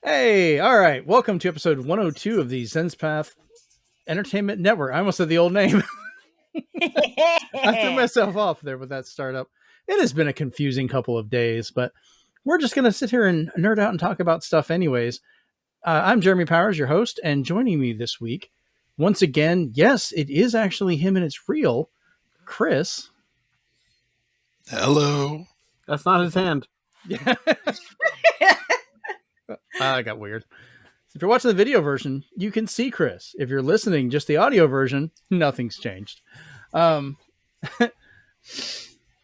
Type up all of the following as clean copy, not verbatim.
Hey, all right. Welcome to episode 102 of the Zenspath Entertainment Network. I almost said the old name. I threw myself off there with that startup. It has been a confusing couple of days, but we're just going to sit here and nerd out and talk about stuff anyways. I'm Jeremy Powers, your host, and joining me this week, once again, yes, it is actually him and it's real, Chris. Hello. That's not his hand. Yeah. I got weird. If you're watching the video version, you can see Chris. If you're listening, just the audio version, nothing's changed. Joining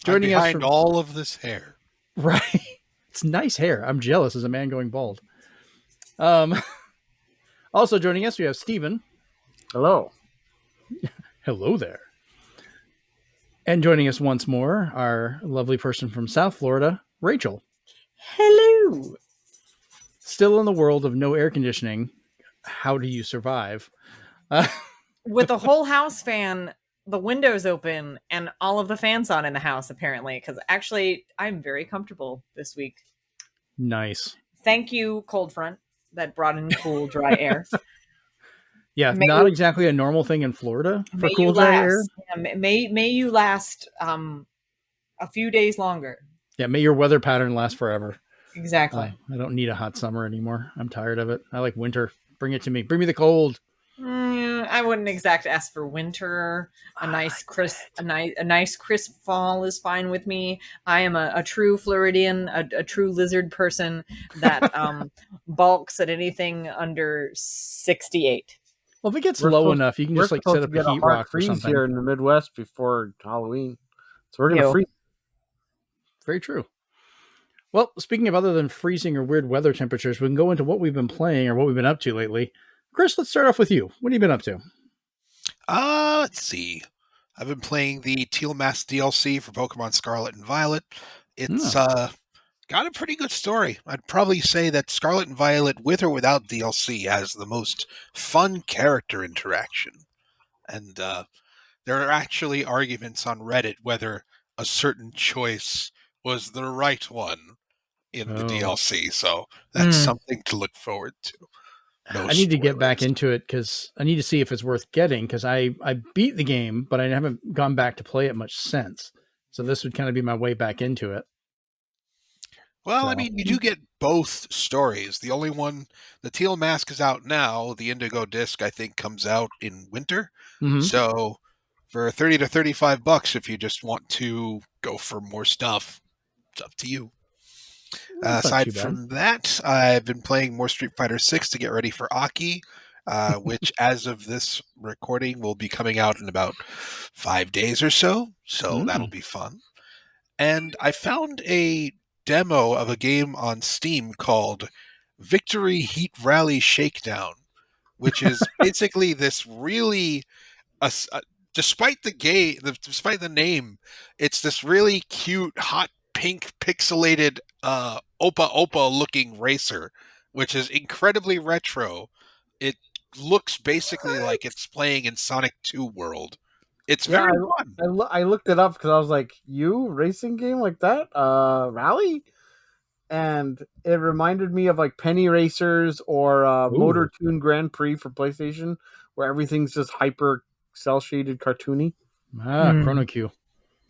behind us from all of this hair. Right. It's nice hair. I'm jealous as a man going bald. Also joining us, we have Steven. Hello. Hello there. And joining us once more, our lovely person from South Florida, Rachel. Hello. Still in the world of no air conditioning. How do you survive? With a whole house fan, the windows open, and all of the fans on in the house, apparently, because actually, I'm very comfortable this week. Nice. Thank you, cold front, that brought in cool, dry air. Yeah, not exactly a normal thing in Florida for cool, dry air. Yeah, may you last a few days longer. Yeah, may your weather pattern last forever. Exactly. I don't need a hot summer anymore. I'm tired of it. I like winter. Bring it to me. Bring me the cold. I wouldn't exactly ask for winter. A nice crisp fall is fine with me. I am a true Floridian, a true lizard person that balks at anything under 68. Well, if it gets low enough, you can just like set up a heat rock or something. Here in the Midwest before Halloween, so we're gonna freeze. Very true. Well, speaking of other than freezing or weird weather temperatures, we can go into what we've been playing or what we've been up to lately. Chris, let's start off with you. What have you been up to? Let's see. I've been playing the Teal Mask DLC for Pokemon Scarlet and Violet. It's got a pretty good story. I'd probably say that Scarlet and Violet, with or without DLC, has the most fun character interaction. And there are actually arguments on Reddit whether a certain choice was the right one in the DLC, so that's something to look forward to. I need to get back into it because I need to see if it's worth getting, because I beat the game, but I haven't gone back to play it much since. So this would kind of be my way back into it. Well, I mean, you do get both stories. The only one, the Teal Mask is out now. The Indigo Disc, I think, comes out in winter. Mm-hmm. So for $30 to $35, if you just want to go for more stuff, it's up to you. Aside from that, I've been playing more Street Fighter 6 to get ready for Aki, which as of this recording will be coming out in about 5 days or so. So that'll be fun. And I found a demo of a game on Steam called Victory Heat Rally Shakedown, which is basically this really, despite the name, it's this really cute, hot pink pixelated Opa looking racer, which is incredibly retro. It looks basically like it's playing in Sonic 2 world. It's very fun. I looked it up because I was like, racing game like that? Rally? And it reminded me of like Penny Racers or Motor Tune Grand Prix for PlayStation, where everything's just hyper cel shaded cartoony. Chrono Q.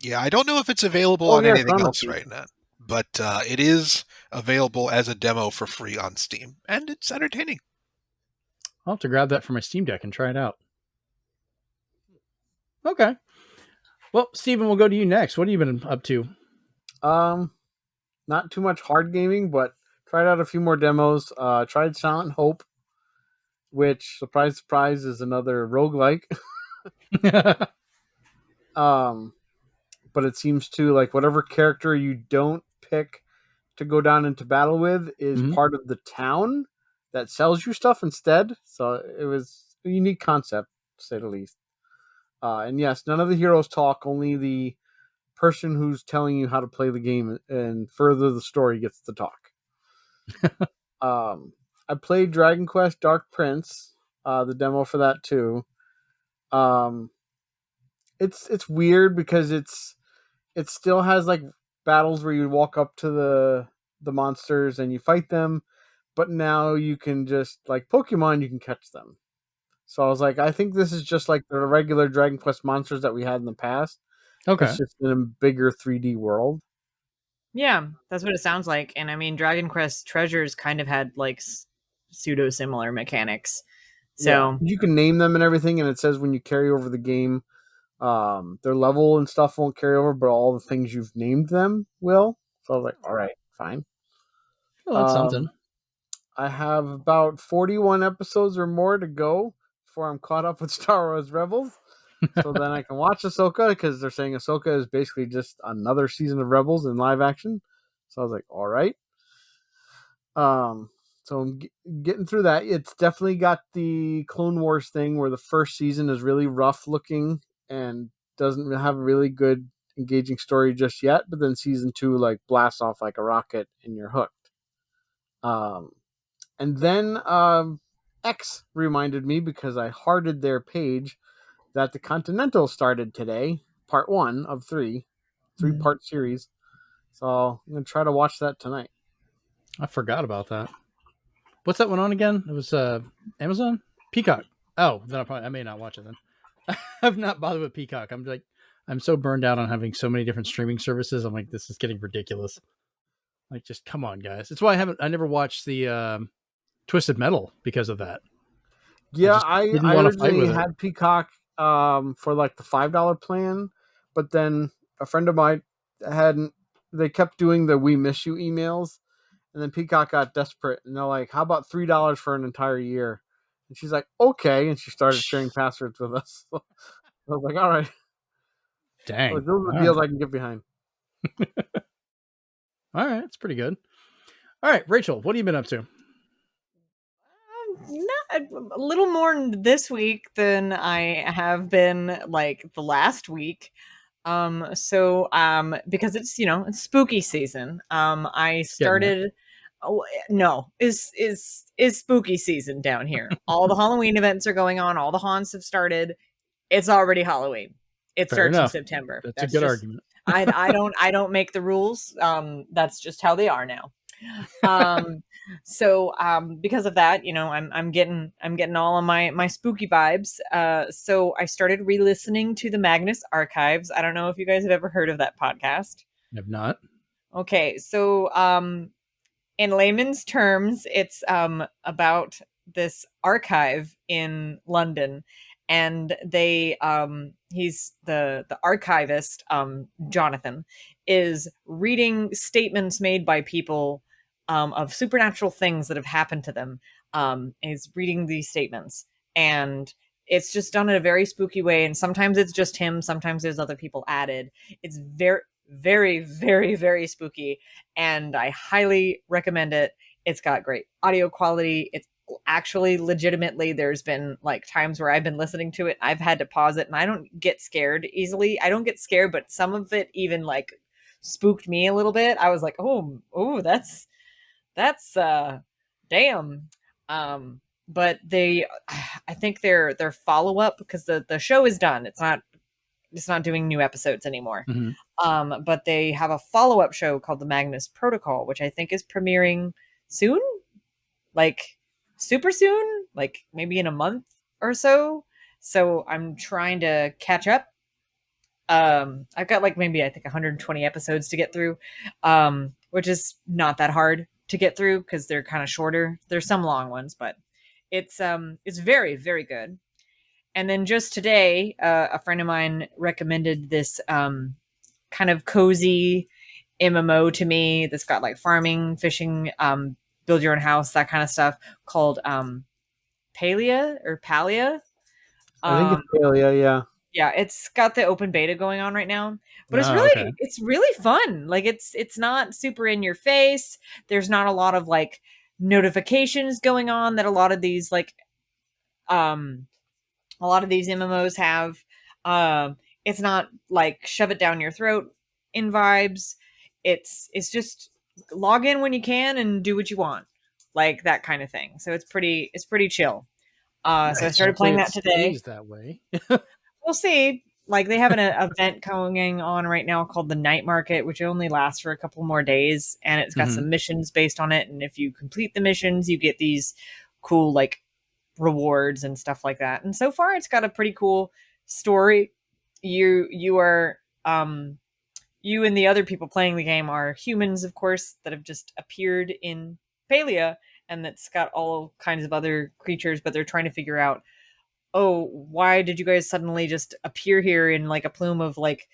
Yeah, I don't know if it's available on anything else right now, but it is available as a demo for free on Steam, and it's entertaining. I'll have to grab that for my Steam Deck and try it out. Okay. Well, Steven, we'll go to you next. What have you been up to? Not too much hard gaming, but tried out a few more demos. Tried Silent Hope, which, surprise, surprise, is another roguelike. But it seems to, like, whatever character you don't pick to go down into battle with is part of the town that sells you stuff instead. So it was a unique concept, to say the least. And yes, none of the heroes talk, only the person who's telling you how to play the game and further the story gets to talk. I played Dragon Quest Dark Prince, the demo for that too. It's weird because it still has like battles where you walk up to the monsters and you fight them, but now you can just, like Pokemon, you can catch them. So I was like, I think this is just like the regular Dragon Quest monsters that we had in the past. Okay. It's just in a bigger 3D world. Yeah, that's what it sounds like. And I mean, Dragon Quest Treasures kind of had like pseudo similar mechanics. So you can name them and everything, and it says when you carry over the game, their level and stuff won't carry over, but all the things you've named them will. So I was like, all right, fine. Well, that's something. I have about 41 episodes or more to go before I'm caught up with Star Wars Rebels. So then I can watch Ahsoka, because they're saying Ahsoka is basically just another season of Rebels in live action. So I was like, all right. So I'm getting through that. It's definitely got the Clone Wars thing where the first season is really rough looking and doesn't have a really good engaging story just yet, but then season 2 like blasts off like a rocket and you're hooked. And then X reminded me, because I hearted their page, that the Continental started today, part 1 of 3-part series. So I'm going to try to watch that tonight. I forgot about that. What's that one on again? It was Amazon? Peacock. Oh, then I may not watch it then. I've not bothered with Peacock. I'm so burned out on having so many different streaming services. I'm like, this is getting ridiculous. Like, just come on, guys. It's why I never watched the Twisted Metal because of that. Yeah, I originally had Peacock for like the $5 plan, but then a friend of mine they kept doing the "We Miss You" emails, and then Peacock got desperate, and they're like, "How about $3 for an entire year?" And she's like, "Okay," and she started sharing passwords with us. So I was like, "All right, dang, those are the deals I can get behind." All right, that's pretty good. All right, Rachel, what have you been up to? Not a little more this week than I have been like the last week. Because it's it's spooky season. I started. Oh no, is spooky season down here. All the Halloween events are going on. All the haunts have started. It's already Halloween. It starts in September. That's a good argument. I don't make the rules. That's just how they are now. So because of that, I'm getting all of my spooky vibes. So I started re-listening to the Magnus Archives. I don't know if you guys have ever heard of that podcast. I have not. Okay, so in layman's terms, it's about this archive in London, and they he's the archivist, Jonathan, is reading statements made by people of supernatural things that have happened to them. Is reading these statements, and it's just done in a very spooky way. And sometimes it's just him, sometimes there's other people added. It's very, very, very, very spooky, and I highly recommend it. It's got great audio quality. It's actually legitimately, there's been like times where I've been listening to it, I've had to pause it, and I don't get scared easily. I don't get scared, but some of it even like spooked me a little bit. I was like, oh, that's damn. But I think their follow-up, because the show is done, it's not doing new episodes anymore. Mm-hmm. But they have a follow-up show called the Magnus Protocol, which I think is premiering soon, like super soon, like maybe in a month or so. So I'm trying to catch up. I've got like maybe I think 120 episodes to get through, which is not that hard to get through because they're kind of shorter. There's some long ones, but it's very, very good. And then just today, a friend of mine recommended this kind of cozy MMO to me that's got like farming, fishing, build your own house, that kind of stuff, called Palia. I think it's Palia, yeah. Yeah, it's got the open beta going on right now, but it's really fun. Like it's not super in your face. There's not a lot of like notifications going on that a lot of these MMOs have. It's not like shove it down your throat in vibes. It's just log in when you can and do what you want, like that kind of thing. So it's pretty chill. So I started playing that today. That way. We'll see. like they have an event going on right now called the Night Market, which only lasts for a couple more days, and it's got some missions based on it. And if you complete the missions, you get these cool like rewards and stuff like that. And so far, it's got a pretty cool story. You are you and the other people playing the game are humans, of course, that have just appeared in Palia, and that's got all kinds of other creatures, but they're trying to figure out, oh, why did you guys suddenly just appear here in like a plume of like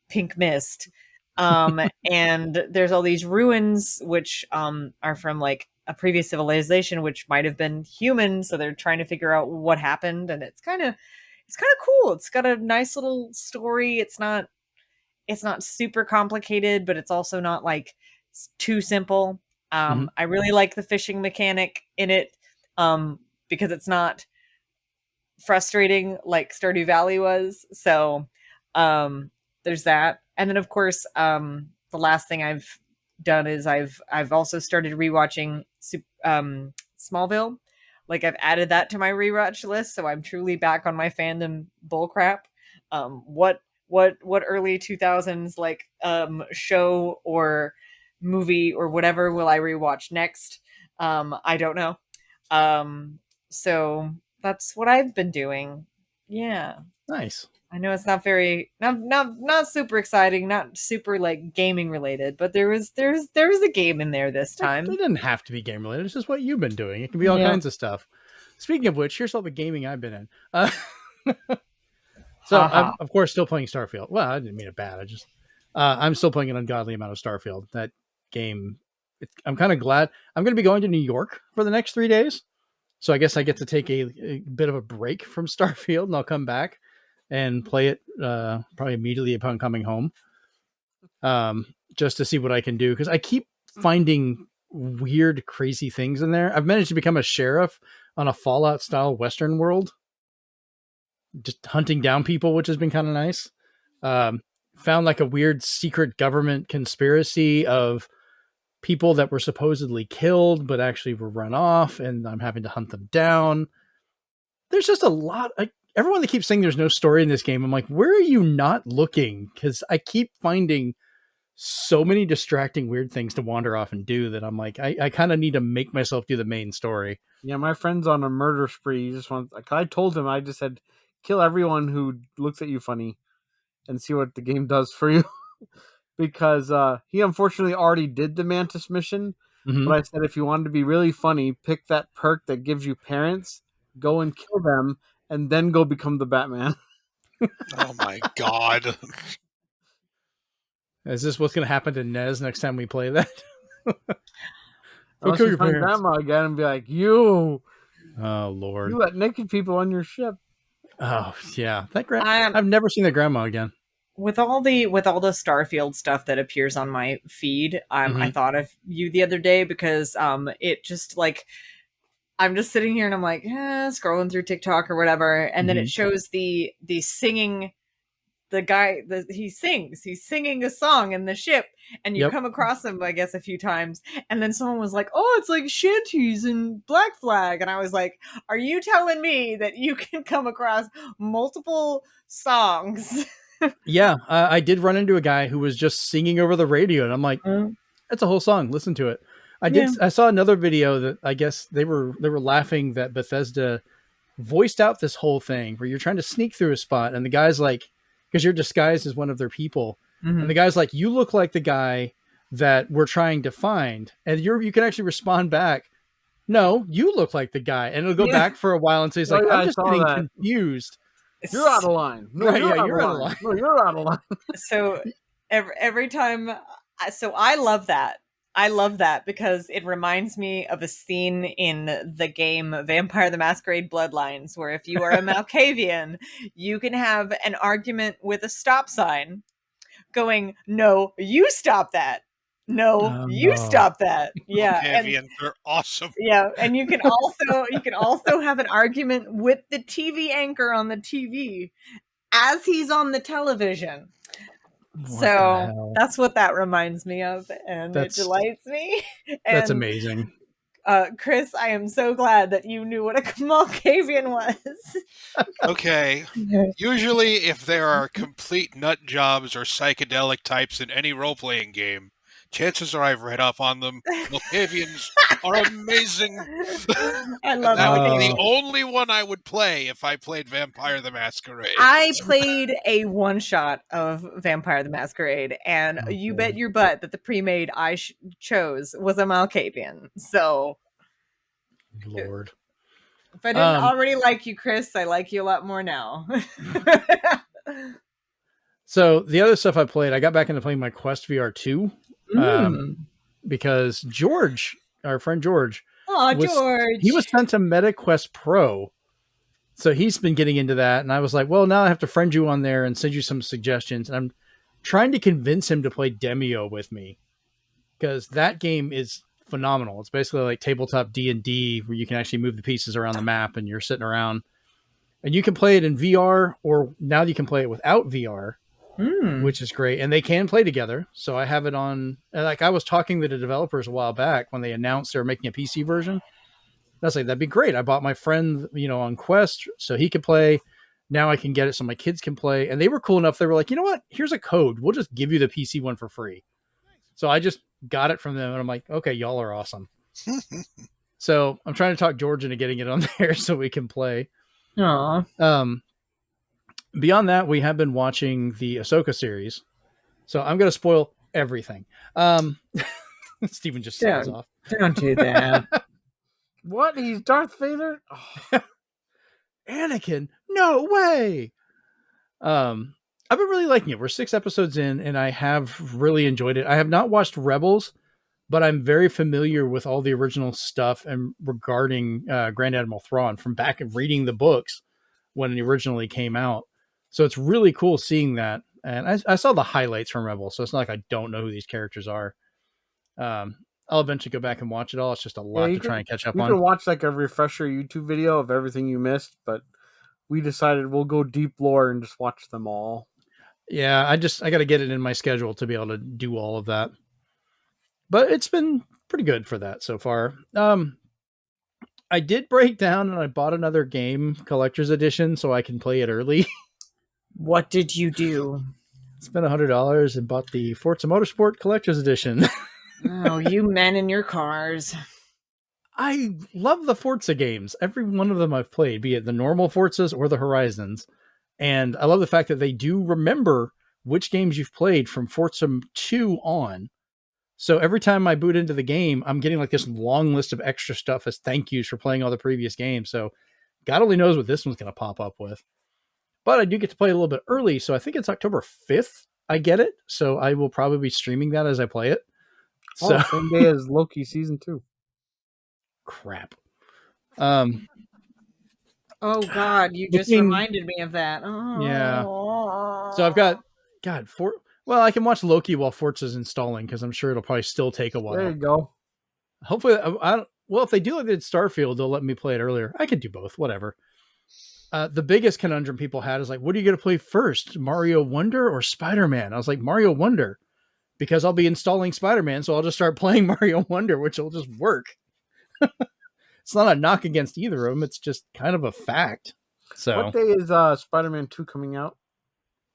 pink mist? And there's all these ruins, which are from like a previous civilization, which might have been human. So they're trying to figure out what happened. And it's kind of cool. It's got a nice little story. It's not super complicated, but it's also not like too simple. I really like the fishing mechanic in it, because it's not frustrating like Stardew Valley was. So there's that. And then of course, the last thing I've done is I've also started rewatching Smallville. Like I've added that to my rewatch list, so I'm truly back on my fandom bullcrap. What early 2000s like show or movie or whatever will I rewatch next? I don't know. So that's what I've been doing. Yeah. Nice. I know it's not very not super exciting, not super like gaming related, but there was a game in there this time. It didn't have to be game related. It's just what you've been doing. It can be all kinds of stuff. Speaking of which, here's all the gaming I've been in. So I'm of course still playing Starfield. Well, I didn't mean it bad. I just I'm still playing an ungodly amount of Starfield. That game. I'm kind of glad. I'm going to be going to New York for the next 3 days. So I guess I get to take a bit of a break from Starfield, and I'll come back and play it probably immediately upon coming home, just to see what I can do. Because I keep finding weird, crazy things in there. I've managed to become a sheriff on a Fallout-style Western world, just hunting down people, which has been kind of nice. Found like a weird secret government conspiracy of people that were supposedly killed, but actually were run off, and I'm having to hunt them down. There's just a lot. Everyone that keeps saying there's no story in this game, I'm like, where are you not looking? Because I keep finding so many distracting, weird things to wander off and do that I'm like, I kind of need to make myself do the main story. Yeah, my friend's on a murder spree. He just wants. Like, I told him, I just said, kill everyone who looks at you funny, and see what the game does for you. Because he unfortunately already did the Mantis mission. But I said, if you wanted to be really funny, pick that perk that gives you parents, go and kill them, and then go become the Batman. Oh my god. Is this what's going to happen to Nez next time we play that? I'll kill your parents. Grandma again and be like, you. Oh, Lord. You let naked people on your ship. Oh, yeah. I've never seen that grandma again. With all the Starfield stuff that appears on my feed, I thought of you the other day because it just like I'm just sitting here and I'm like scrolling through TikTok or whatever, and then it shows the singing, the guy he's singing a song in the ship, and you come across him I guess a few times, and then someone was like, oh, it's like Shanties and Black Flag, and I was like, are you telling me that you can come across multiple songs? Yeah, I did run into a guy who was just singing over the radio, and I'm like, that's a whole song. Listen to it. I saw another video that I guess they were laughing that Bethesda voiced out this whole thing where you're trying to sneak through a spot, and the guy's like, because you're disguised as one of their people, and the guy's like, you look like the guy that we're trying to find, and you can actually respond back, no, you look like the guy, and it'll go back for a while, and so he's like, I'm just getting confused. You're out of line. No, right, you're out of line. No, you're out of line. So every time, so I love that. I love that because it reminds me of a scene in the game Vampire the Masquerade Bloodlines, where if you are a Malkavian, you can have an argument with a stop sign going, no, you stop that. No, you stop that. Yeah. Malkavians are awesome. Yeah. And you can also have an argument with the TV anchor on the TV as he's on the television. So that's what that reminds me of, and it delights me. And, that's amazing. Chris, I am so glad that you knew what a Malkavian was. Okay. Usually, if there are complete nut jobs or psychedelic types in any role-playing game, chances are I've read up on them. Malkavians are amazing. I love that would be Malkavians. the only one I would play if I played Vampire the Masquerade. I played a one-shot of Vampire the Masquerade, and you bet your butt that the pre-made I chose was a Malkavian. So, Lord. If I didn't already like you, Chris, I like you a lot more now. So the other stuff I played, I got back into playing my Quest VR 2 because George, our friend George, he was sent a MetaQuest Pro. So he's been getting into that. And I was like, well, now I have to friend you on there and send you some suggestions. And I'm trying to convince him to play Demio with me because that game is phenomenal. It's basically like tabletop D&D where you can actually move the pieces around the map and you're sitting around. And you can play it in VR, or now you can play it without VR, which is great. And they can play together. So I have it on, like I was talking to the developers a while back when they announced they were making a PC version. I was like, that'd be great. I bought my friend, on Quest so he could play. Now I can get it so my kids can play. And they were cool enough. They were like, you know what? Here's a code. We'll just give you the PC one for free. So I just got it from them and I'm like, okay, y'all are awesome. So I'm trying to talk George into getting it on there so we can play. Aww. Beyond that, we have been watching the Ahsoka series. So I'm going to spoil everything. Steven just signs off. Don't do that. What? He's Darth Vader? Oh. Anakin? No way! I've been really liking it. We're 6 episodes in, and I have really enjoyed it. I have not watched Rebels, but I'm very familiar with all the original stuff and regarding Grand Admiral Thrawn from back and reading the books when it originally came out. So it's really cool seeing that. And I saw the highlights from Rebels, so it's not like I don't know who these characters are. I'll eventually go back and watch it all. It's just a lot to try and catch up on. You can watch like a refresher YouTube video of everything you missed, but we decided we'll go deep lore and just watch them all. Yeah, I got to get it in my schedule to be able to do all of that. But it's been pretty good for that so far. I did break down and I bought another game, collector's edition, so I can play it early. What did you do? Spent $100 and bought the Forza Motorsport collector's edition. Oh, you men in your cars. I love the Forza games. Every one of them I've played, be it the normal Forzas or the Horizons. And I love the fact that they do remember which games you've played from Forza 2 on. So every time I boot into the game, I'm getting like this long list of extra stuff as thank yous for playing all the previous games. So God only knows what this one's going to pop up with. But I do get to play a little bit early. So I think it's October 5th I get it. So I will probably be streaming that as I play it. So same day as Loki season 2. Crap. Oh God, you just reminded me of that. Oh. Yeah. So I've got well, I can watch Loki while Forza's installing because I'm sure it'll probably still take a while. There you go. Hopefully, well, if they do like they did Starfield, they'll let me play it earlier. I could do both, whatever. The biggest conundrum people had is like, what are you going to play first, Mario Wonder or Spider-Man? I was like, Mario Wonder, because I'll be installing Spider-Man, so I'll just start playing Mario Wonder, which will just work. It's not a knock against either of them. It's just kind of a fact. So what day is Spider-Man 2 coming out?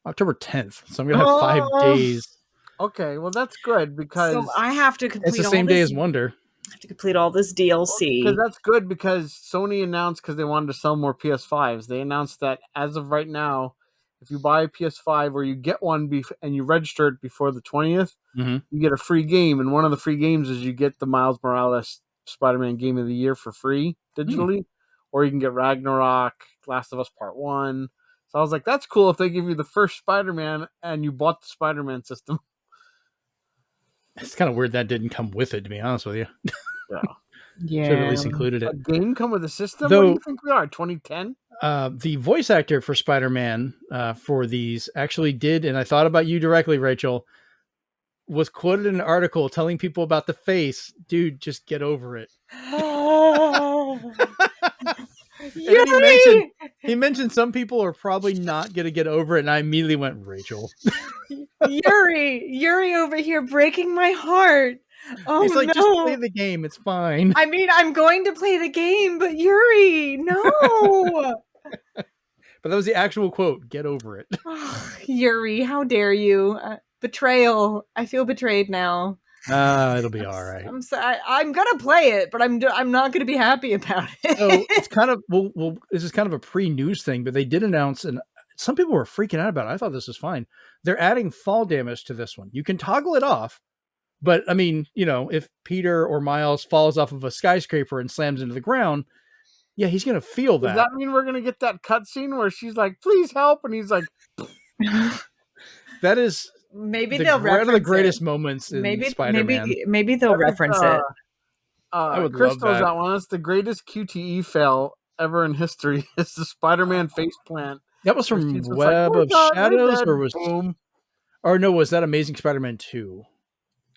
October 10th. So I'm going to have 5 days. Okay, well, that's good because... So I have to complete It's the same day as Wonder. I have to complete all this DLC. Because that's good because Sony announced, because they wanted to sell more PS5s, they announced that as of right now, if you buy a PS5 or you get one and you register it before the 20th, you get a free game. And one of the free games is you get the Miles Morales Spider-Man Game of the Year for free digitally. Or you can get Ragnarok, Last of Us Part 1. So I was like, that's cool if they give you the first Spider-Man and you bought the Spider-Man system. It's kind of weird that didn't come with it, to be honest with you. Yeah. Should have at least included it. A game come with a system? Though, what do you think we are, 2010? The voice actor for Spider-Man for these actually did, and I thought about you directly, Rachel, was quoted in an article telling people about the face. Dude, just get over it. He mentioned some people are probably not going to get over it, and I immediately went, Rachel. Yuri over here breaking my heart. Oh, He's like, no. just play the game. It's fine. I mean, I'm going to play the game, but Yuri, no. But that was the actual quote. Get over it. Oh, Yuri, how dare you? Betrayal. I feel betrayed now. It'll be all right. I'm sorry. I'm gonna play it, but I'm not gonna be happy about it. So it's kind of well, this is kind of a pre-news thing, but they did announce, and some people were freaking out about it. I thought this was fine. They're adding fall damage to this one. You can toggle it off, but I mean, if Peter or Miles falls off of a skyscraper and slams into the ground, yeah, he's gonna feel that. Does that mean we're gonna get that cutscene where she's like, "Please help," and he's like, "That is." Maybe they'll reference one of the greatest moments in Spider-Man. Maybe they'll reference it. I would Chris love that. knows that one. That's the greatest QTE fail ever in history. It's the Spider-Man face plant. That was from Web of Shadows, or was boom? Or no, was that Amazing Spider-Man 2?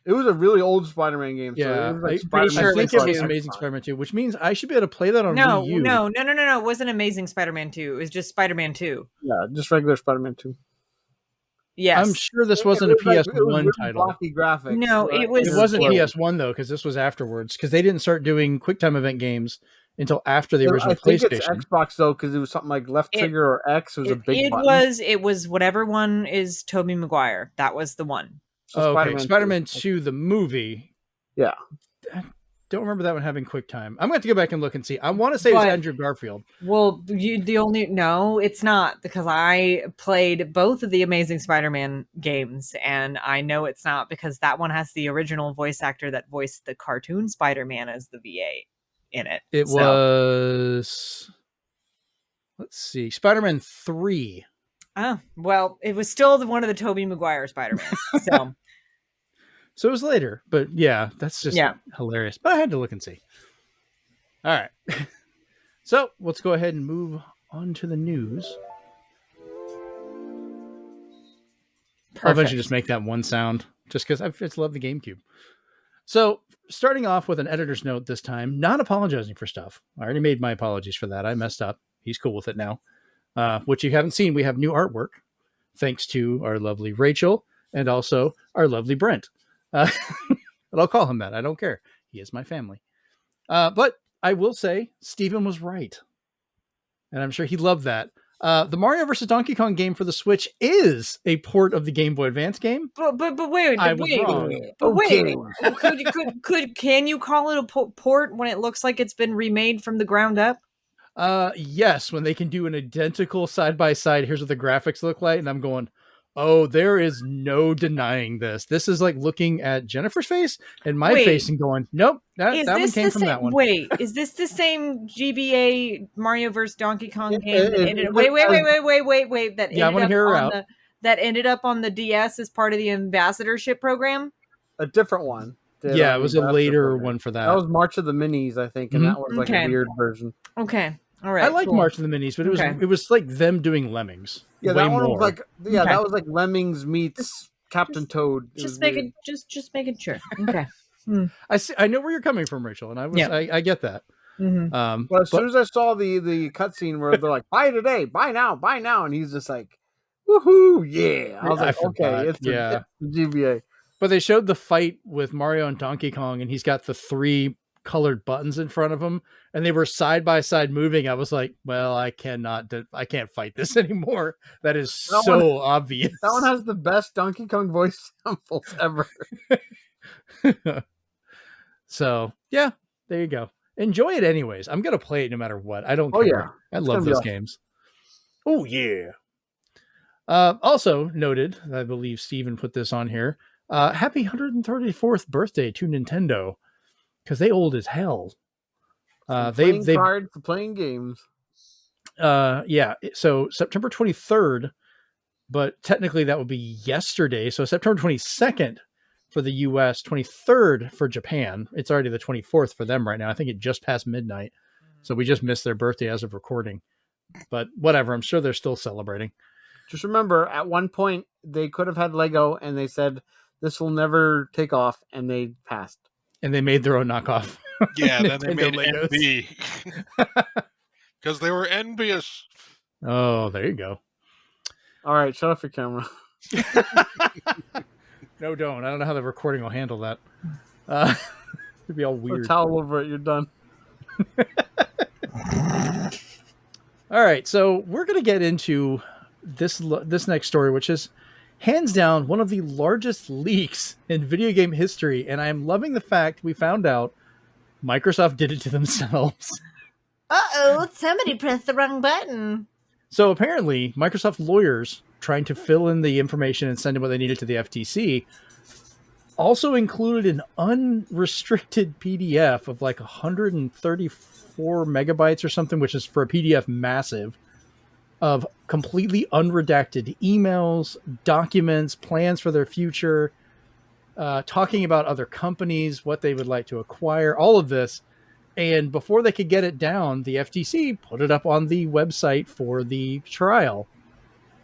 It was a really old Spider-Man game. Yeah, so it was like I think it was Amazing Spider-Man 2, which means I should be able to play that on Wii U. No. It wasn't Amazing Spider-Man 2. It was just Spider-Man 2. Yeah, just regular Spider-Man 2. Yes. I'm sure this wasn't a PS1 title. Blocky graphics. No, it was. It wasn't PS1 though, because this was afterwards. Because they didn't start doing QuickTime event games until after the original PlayStation. It's Xbox though, because it was something like left trigger or X. It was a big button. It was whatever one is Tobey Maguire. That was the one. So okay, Spider-Man 2, the movie. Yeah. Don't remember that one having QuickTime. I'm going to have to go back and look and see. I want to say it was Andrew Garfield. Well, no, it's not, because I played both of the Amazing Spider-Man games, and I know it's not because that one has the original voice actor that voiced the cartoon Spider-Man as the VA in it. It was, let's see, Spider-Man 3. Oh, well, it was still one of the Tobey Maguire Spider-Man. So it was later, but yeah, that's just hilarious. But I had to look and see. All right. So let's go ahead and move on to the news. Perfect. I'll eventually just make that one sound just because I just love the GameCube. So starting off with an editor's note this time, not apologizing for stuff. I already made my apologies for that. I messed up. He's cool with it now. Which you haven't seen. We have new artwork thanks to our lovely Rachel and also our lovely Brent. But I'll call him that. I don't care. He is my family. But I will say Steven was right. And I'm sure he loved that. The Mario vs. Donkey Kong game for the Switch is a port of the Game Boy Advance game. But wait. Can you call it a port when it looks like it's been remade from the ground up? Yes, when they can do an identical side-by-side, here's what the graphics look like, and I'm going, oh, there is no denying this. This is like looking at Jennifer's face and my face and going, nope, that one came from that one. Wait, is this the same GBA Mario vs. Donkey Kong game? Wait. That ended up on the DS as part of the ambassadorship program? A different one. Yeah, it was a later one for that. That was March of the Minis, I think, and that was like a weird version. Okay. All right. I like March of the Minis, but it was like them doing Lemmings. Yeah, that one was like that was like Lemmings meets Captain Toad. Just making sure. Okay. I know where you're coming from, Rachel, and I get that. Mm-hmm. But as soon as I saw the cutscene where they're like, buy today, buy now, and he's just like, woohoo, yeah. I was like, okay, it's the GBA. But they showed the fight with Mario and Donkey Kong, and he's got the 3 colored buttons in front of him, and they were side by side moving. I was like, well, I can't fight this anymore. That is so obvious. That one has the best Donkey Kong voice samples ever. So yeah, there you go. Enjoy it anyways. I'm gonna play it no matter what. I don't care. Yeah. I love those games. Oh yeah. Also noted, I believe Steven put this on here. Happy 134th birthday to Nintendo. Because they old as hell. They cards for playing games. Yeah. So September 23rd, but technically that would be yesterday. So September 22nd for the US, 23rd for Japan. It's already the 24th for them right now. I think it just passed midnight. So we just missed their birthday as of recording. But whatever. I'm sure they're still celebrating. Just remember, at one point they could have had Lego, and they said this will never take off, and they passed. And they made their own knockoff. Yeah, then they made NB. Because they were envious. Oh, there you go. All right, shut off your camera. No, don't. I don't know how the recording will handle that. It'd be all weird. Put a towel over it. You're done. All right, so we're going to get into this next story, which is hands down one of the largest leaks in video game history, and I am loving the fact we found out Microsoft did it to themselves. Uh-oh, somebody pressed the wrong button. So apparently, Microsoft lawyers trying to fill in the information and send in what they needed to the FTC also included an unrestricted PDF of like 134 megabytes or something, which is for a PDF massive, of completely unredacted emails, documents, plans for their future, talking about other companies, what they would like to acquire, all of this. And before they could get it down, the FTC put it up on the website for the trial.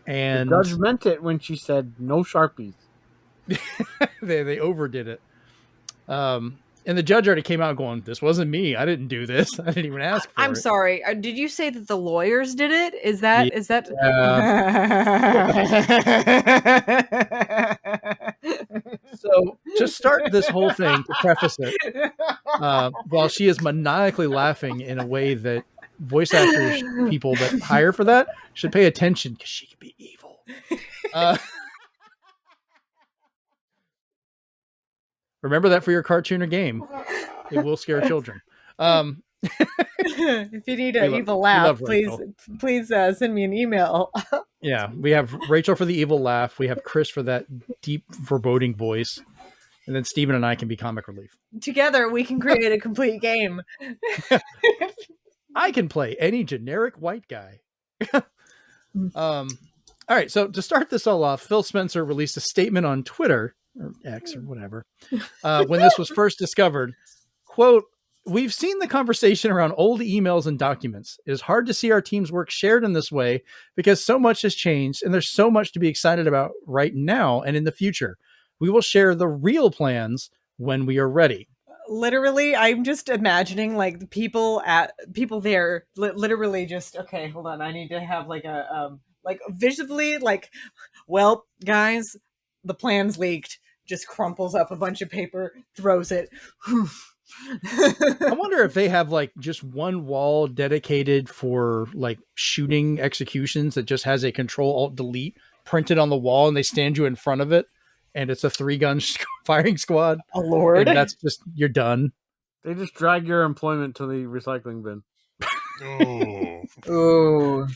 And the judge meant it when she said no Sharpies. they overdid it. And the judge already came out going, this wasn't me. I didn't do this. I didn't even ask for it. I'm sorry. Did you say that the lawyers did it? Is that? So to start this whole thing, to preface it, while she is maniacally laughing in a way that voice actors, people that hire for that, should pay attention because she can be evil. Remember that for your cartoon or game. It will scare children. If you need an evil laugh, please send me an email. Yeah, we have Rachel for the evil laugh. We have Chris for that deep, foreboding voice. And then Steven and I can be comic relief. Together, we can create a complete game. I can play any generic white guy. All right, so to start this all off, Phil Spencer released a statement on Twitter, or X or whatever, when this was first discovered. Quote, "We've seen the conversation around old emails and documents. It is hard to see our team's work shared in this way because so much has changed and there's so much to be excited about right now and in the future. We will share the real plans when we are ready." Literally, I'm just imagining like the people there literally just, okay, hold on. I need to have like a, like visibly like, well, guys, the plan's leaked, just crumples up a bunch of paper, throws it. I wonder if they have like just one wall dedicated for like shooting executions that just has a Control-Alt-Delete printed on the wall, and they stand you in front of it, and it's a 3-gun firing squad. Oh Lord, and that's just, you're done. They just drag your employment to the recycling bin. Oh,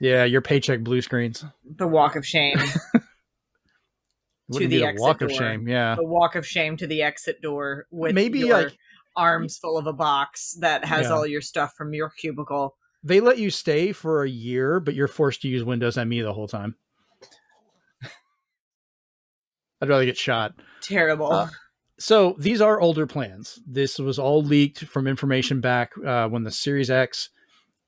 yeah, your paycheck blue screens. The walk of shame. To the exit walk door. Of shame, yeah. The walk of shame to the exit door with maybe your like arms full of a box that has all your stuff from your cubicle. They let you stay for a year, but you're forced to use Windows ME the whole time. I'd rather get shot. Terrible. So these are older plans. This was all leaked from information back when the Series X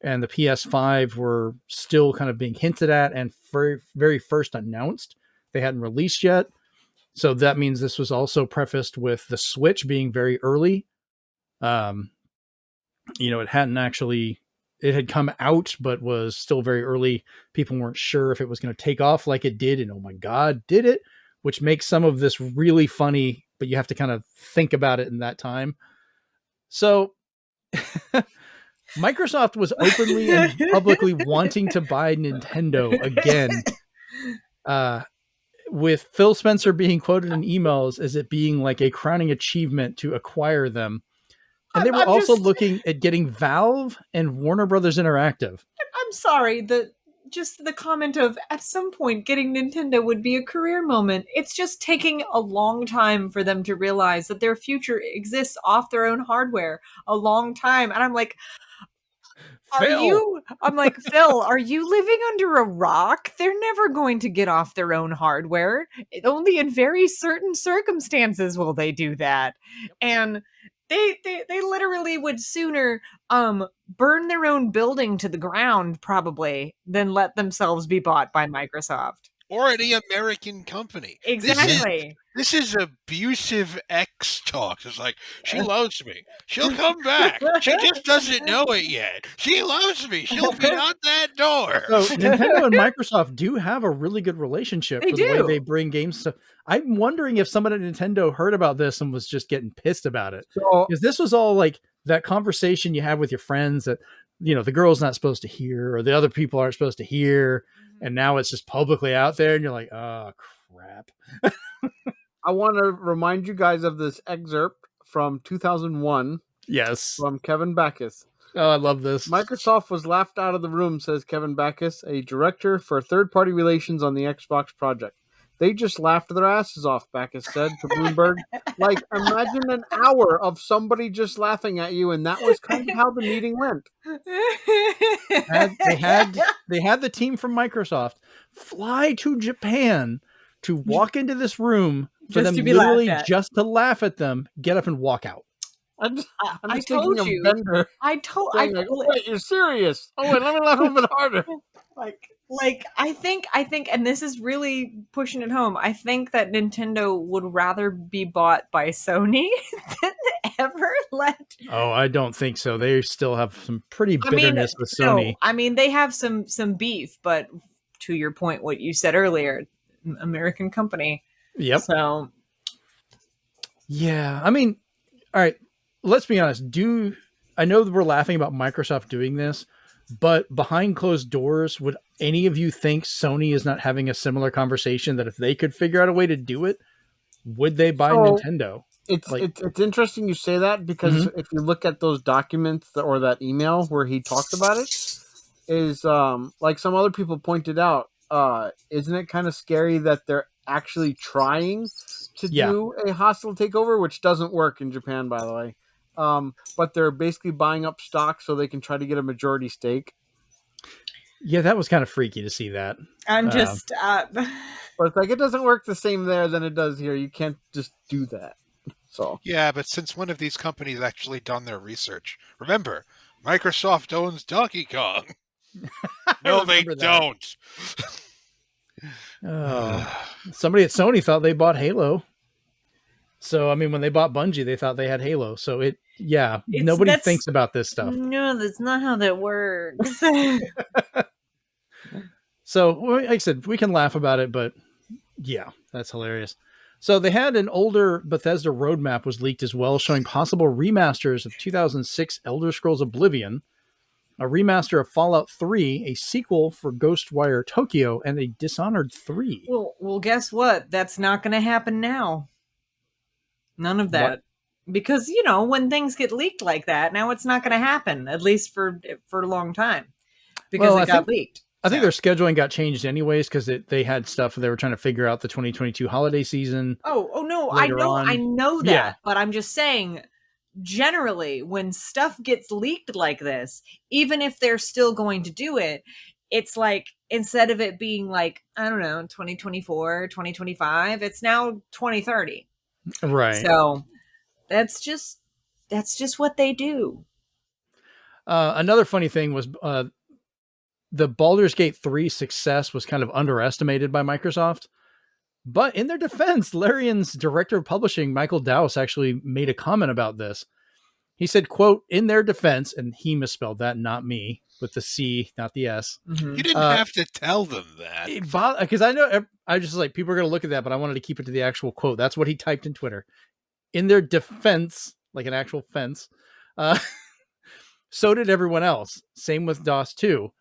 and the PS5 were still kind of being hinted at and very, very first announced. They hadn't released yet. So that means this was also prefaced with the Switch being very early. It hadn't actually, it had come out, but was still very early. People weren't sure if it was going to take off like it did. And oh my God, did it? Which makes some of this really funny, but you have to kind of think about it in that time. So Microsoft was openly and publicly wanting to buy Nintendo again. With Phil Spencer being quoted in emails as it being like a crowning achievement to acquire them. And they were also looking at getting Valve and Warner Brothers Interactive. I'm sorry, the comment of at some point getting Nintendo would be a career moment. It's just taking a long time for them to realize that their future exists off their own hardware. A long time. And I'm like, Phil, are you living under a rock? They're never going to get off their own hardware. Only in very certain circumstances will they do that. And they literally would sooner burn their own building to the ground probably than let themselves be bought by Microsoft. Or any American company. Exactly. This is abusive ex talk. It's like, she loves me. She'll come back. She just doesn't know it yet. She loves me. She'll be out that door. So Nintendo and Microsoft do have a really good relationship They for the way do. they bring games to. I'm wondering if someone at Nintendo heard about this and was just getting pissed about it. Because this was all like that conversation you have with your friends that, the girl's not supposed to hear or the other people aren't supposed to hear. And now it's just publicly out there and you're like, oh, crap. I want to remind you guys of this excerpt from 2001. Yes. From Kevin Backus. Oh, I love this. Microsoft was laughed out of the room, says Kevin Backus, a director for third-party relations on the Xbox project. They just laughed their asses off, Backus said to Bloomberg. Like, imagine an hour of somebody just laughing at you, and that was kind of how the meeting went. They had the team from Microsoft fly to Japan to walk into this room for them literally just to laugh at them, get up and walk out. I told you. Bender wait, you're serious. Oh, wait, let me laugh a bit harder. I think, and this is really pushing it home. I think that Nintendo would rather be bought by Sony than ever let. Oh, I don't think so. They still have some pretty bitterness with Sony. No, I mean, they have some beef, but to your point, what you said earlier, American company. Yep. So. Yeah, I mean, all right. Let's be honest. I know that we're laughing about Microsoft doing this, but behind closed doors, would any of you think Sony is not having a similar conversation that if they could figure out a way to do it, would they buy Nintendo? It's interesting you say that because if you look at those documents or that email where he talked about it, is like some other people pointed out, isn't it kind of scary that they're actually trying to do a hostile takeover, which doesn't work in Japan, by the way. But they're basically buying up stock so they can try to get a majority stake. Yeah, that was kind of freaky to see that. I'm just... But it's like, it doesn't work the same there than it does here. You can't just do that. So yeah, but since when have these companies actually done their research? Remember, Microsoft owns Donkey Kong. No, they don't. Somebody at Sony thought they bought Halo. So, I mean, when they bought Bungie, they thought they had Halo. So, nobody thinks about this stuff. No, that's not how that works. So, like I said, we can laugh about it, but yeah, that's hilarious. So, they had an older Bethesda roadmap was leaked as well, showing possible remasters of 2006 Elder Scrolls Oblivion, a remaster of Fallout 3, a sequel for Ghostwire Tokyo, and a Dishonored 3. Well, guess what? That's not going to happen now. None of that. What? Because, when things get leaked like that, now it's not going to happen, at least for a long time. Because it got leaked. I think their scheduling got changed anyways because they had stuff they were trying to figure out the 2022 holiday season. Oh no, I know that. Yeah. But I'm just saying, generally, when stuff gets leaked like this, even if they're still going to do it, it's like, instead of it being like, I don't know, 2024, 2025, it's now 2030. Right. So that's just what they do. Another funny thing was the Baldur's Gate 3 success was kind of underestimated by Microsoft. But in their defense, Larian's director of publishing, Michael Dowse, actually made a comment about this. He said, quote, in their defense, and he misspelled that, not me, with the C, not the S. Mm-hmm. You didn't have to tell them that. Because I know, I just like, people are going to look at that, but I wanted to keep it to the actual quote. That's what he typed in Twitter. In their defense, like an actual fence, so did everyone else. Same with DOS 2.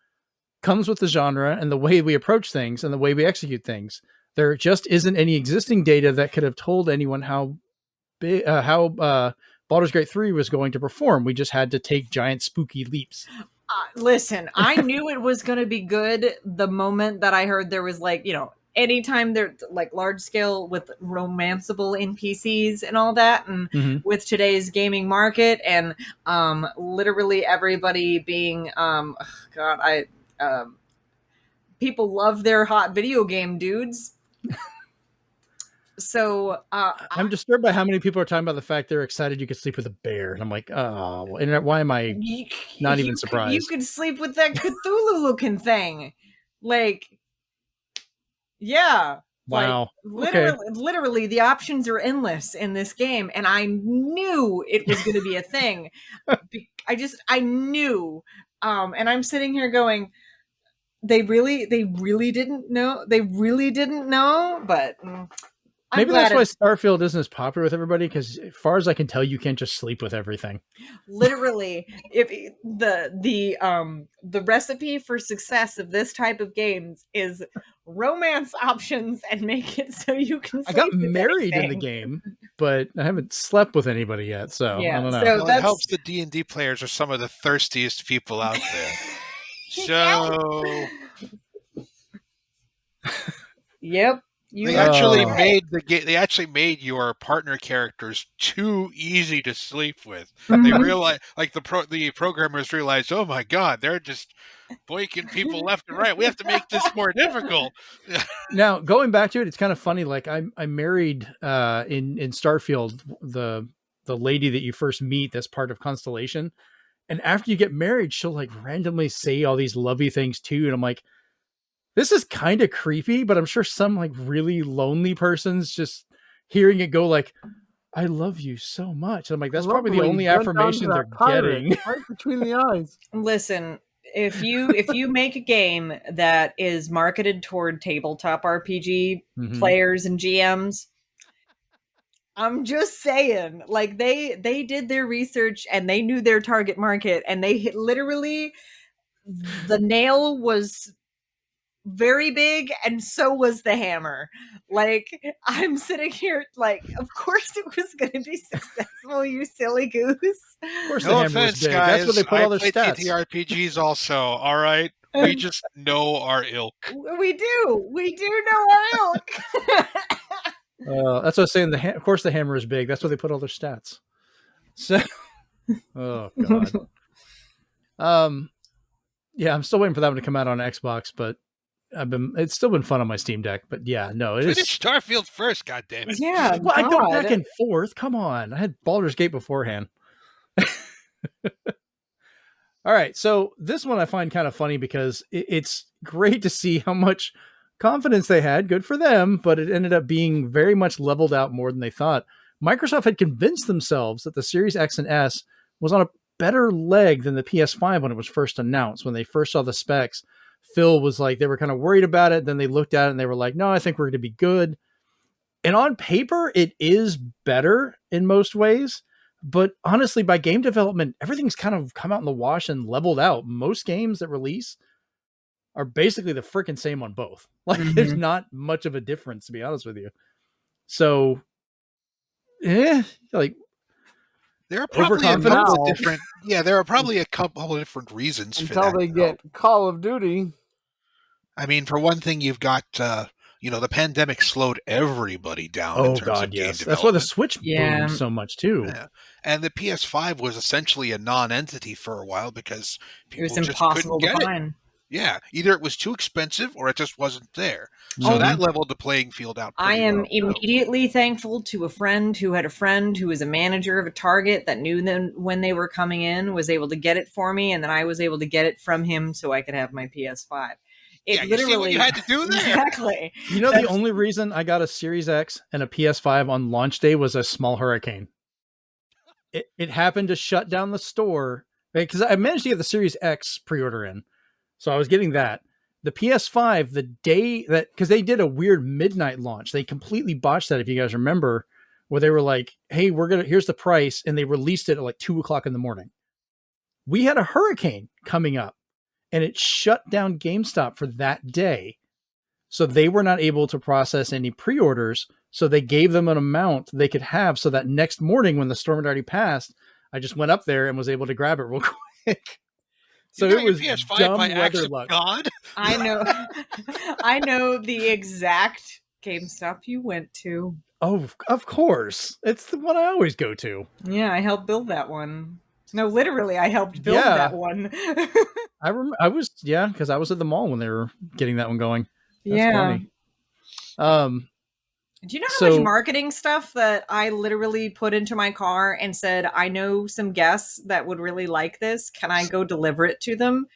Comes with the genre and the way we approach things and the way we execute things. There just isn't any existing data that could have told anyone how Baldur's Gate 3 was going to perform. We just had to take giant spooky leaps. Listen, I knew it was going to be good the moment that I heard there was anytime they're like large scale with romanceable NPCs and all that. And with today's gaming market and literally everybody being, people love their hot video game dudes. So I'm disturbed by how many people are talking about the fact they're excited you could sleep with a bear. And I'm like, oh, and why am I not even surprised? You could sleep with that Cthulhu looking thing. Like, yeah. Wow. Like literally the options are endless in this game. And I knew it was going to be a thing. I knew. And I'm sitting here going, they really didn't know. They really didn't know, but maybe that's why Starfield isn't as popular with everybody, because as far as I can tell, you can't just sleep with everything. Literally, if the recipe for success of this type of games is romance options and make it so you can sleep I got with married anything. in the game, but I haven't slept with anybody yet, so I don't know. So well, it helps the D&D players are some of the thirstiest people out there. So yep. They actually made your partner characters too easy to sleep with. They realized, like the programmers realized, oh my god, they're just boinking people left and right. We have to make this more difficult. Now, going back to it, it's kind of funny. Like I married in Starfield the lady that you first meet that's part of Constellation, and after you get married, she'll like randomly say all these lovey things too, and I'm like, this is kind of creepy, but I'm sure some like really lonely person's just hearing it go like, I love you so much. I'm like, that's probably the only affirmation they're getting. Right between the eyes. Listen, if you make a game that is marketed toward tabletop RPG players and GMs, I'm just saying, like they did their research and they knew their target market, and they hit literally the nail was very big, and so was the hammer. Like, I'm sitting here like, of course it was going to be successful, you silly goose. Of course, no the hammer offense, was big. guys. That's what they put all their stats. TTRPGs also, all right? We just know our ilk. We do know our ilk. That's what I was saying. Of course, the hammer is big. That's why they put all their stats. So, oh god. Yeah, I'm still waiting for that one to come out on Xbox, but it's still been fun on my Steam Deck. But yeah, no, it is Starfield first. God damn it! Yeah, well, I go back and forth. Come on, I had Baldur's Gate beforehand. All right, so this one I find kind of funny because it's great to see how much confidence they had. Good for them, but it ended up being very much leveled out more than they thought. Microsoft had convinced themselves that the Series X and S was on a better leg than the PS5 when it was first announced. When they first saw the specs, Phil was like, they were kind of worried about it. Then they looked at it and they were like, no, I think we're going to be good. And on paper, it is better in most ways. But honestly, by game development, everything's kind of come out in the wash and leveled out. Most games that release are basically the freaking same on both. Like, there's not much of a difference, to be honest with you. So, like, there are probably a couple of different. Yeah, there are probably a couple of different reasons for that. Until they get Call of Duty. I mean, for one thing, you've got the pandemic slowed everybody down. Oh god, yes, that's why the Switch boomed so much too. Yeah. And the PS5 was essentially a non-entity for a while because people it was impossible to find. Yeah, either it was too expensive or it just wasn't there. So that leveled the playing field out. I am immediately thankful to a friend who had a friend who was a manager of a Target that knew them when they were coming in, was able to get it for me, and then I was able to get it from him so I could have my PS5. It literally, you see what you had to do there. Exactly. You know, the only reason I got a Series X and a PS5 on launch day was a small hurricane. It happened to shut down the store because I managed to get the Series X pre-order in. So I was getting that. The PS5, the day that, because they did a weird midnight launch, they completely botched that. If you guys remember, where they were like, "Hey, here's the price," and they released it at like 2:00 in the morning. We had a hurricane coming up, and it shut down GameStop for that day, so they were not able to process any pre-orders. So they gave them an amount they could have, so that next morning when the storm had already passed, I just went up there and was able to grab it real quick. So it was dumb weather luck. God? I know the exact GameStop you went to. Oh, of course. It's the one I always go to. Yeah, I helped build that one. No, literally, I helped build that one. I was because I was at the mall when they were getting that one going. That's funny. Do you know how much marketing stuff that I literally put into my car and said, I know some guests that would really like this. Can I go deliver it to them?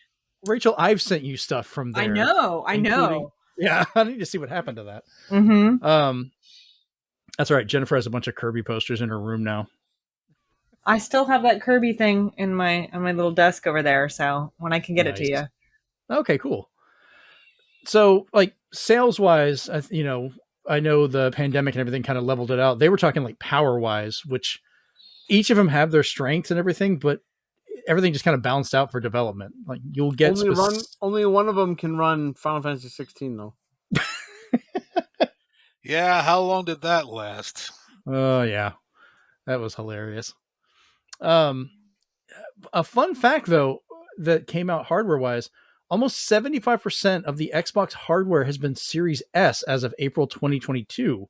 Rachel, I've sent you stuff from there. I know. Yeah, I need to see what happened to that. Mm-hmm. That's right. Jennifer has a bunch of Kirby posters in her room now. I still have that Kirby thing on my little desk over there. So when I can get it to you. Okay, cool. So, like, sales-wise, I know the pandemic and everything kind of leveled it out. They were talking like power-wise, which each of them have their strengths and everything, but everything just kind of balanced out for development. Like, you'll get only one of them can run Final Fantasy 16 though. Yeah, how long did that last? Oh yeah, that was hilarious. A fun fact though that came out hardware-wise. Almost 75% of the Xbox hardware has been Series S as of April 2022.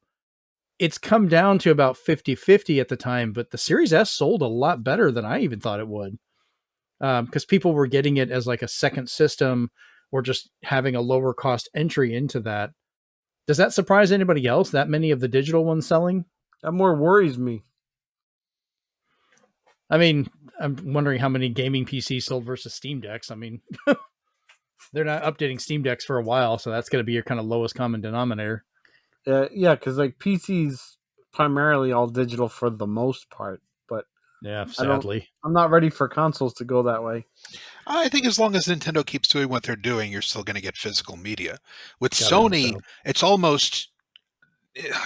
It's come down to about 50-50 at the time, but the Series S sold a lot better than I even thought it would. Because people were getting it as like a second system or just having a lower cost entry into that. Does that surprise anybody else, that many of the digital ones selling? That more worries me. I mean, I'm wondering how many gaming PCs sold versus Steam Decks. I mean... They're not updating Steam Decks for a while, so that's going to be your kind of lowest common denominator. Yeah, because like PCs primarily all digital for the most part, but yeah, sadly, I'm not ready for consoles to go that way. I think as long as Nintendo keeps doing what they're doing, you're still going to get physical media. With Sony, it's almost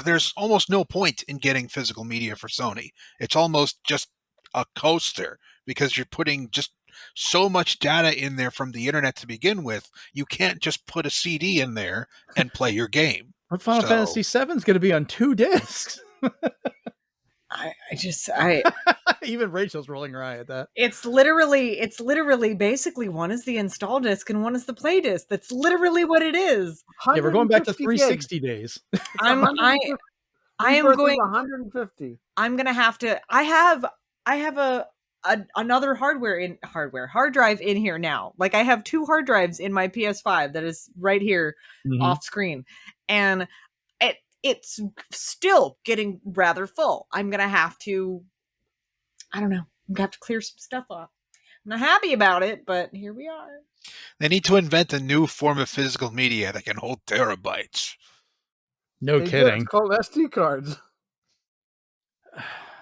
there's almost no point in getting physical media for Sony. It's almost just a coaster because you're putting just so much data in there from the internet to begin with. You can't just put a CD in there and play your game. But Final Fantasy VII is going to be on 2 discs. Even Rachel's rolling her eye at that. It's literally basically one is the install disc and one is the play disc. That's literally what it is. Yeah, we're going back to 360 days. I am going 150. I'm going to have to. I have another hard drive in here now. Like I have 2 hard drives in my PS5 that is right here off screen, and it's still getting rather full. I'm gonna have to. I don't know. I'm gonna have to clear some stuff off. I'm not happy about it, but here we are. They need to invent a new form of physical media that can hold terabytes. No kidding. It's called SD cards.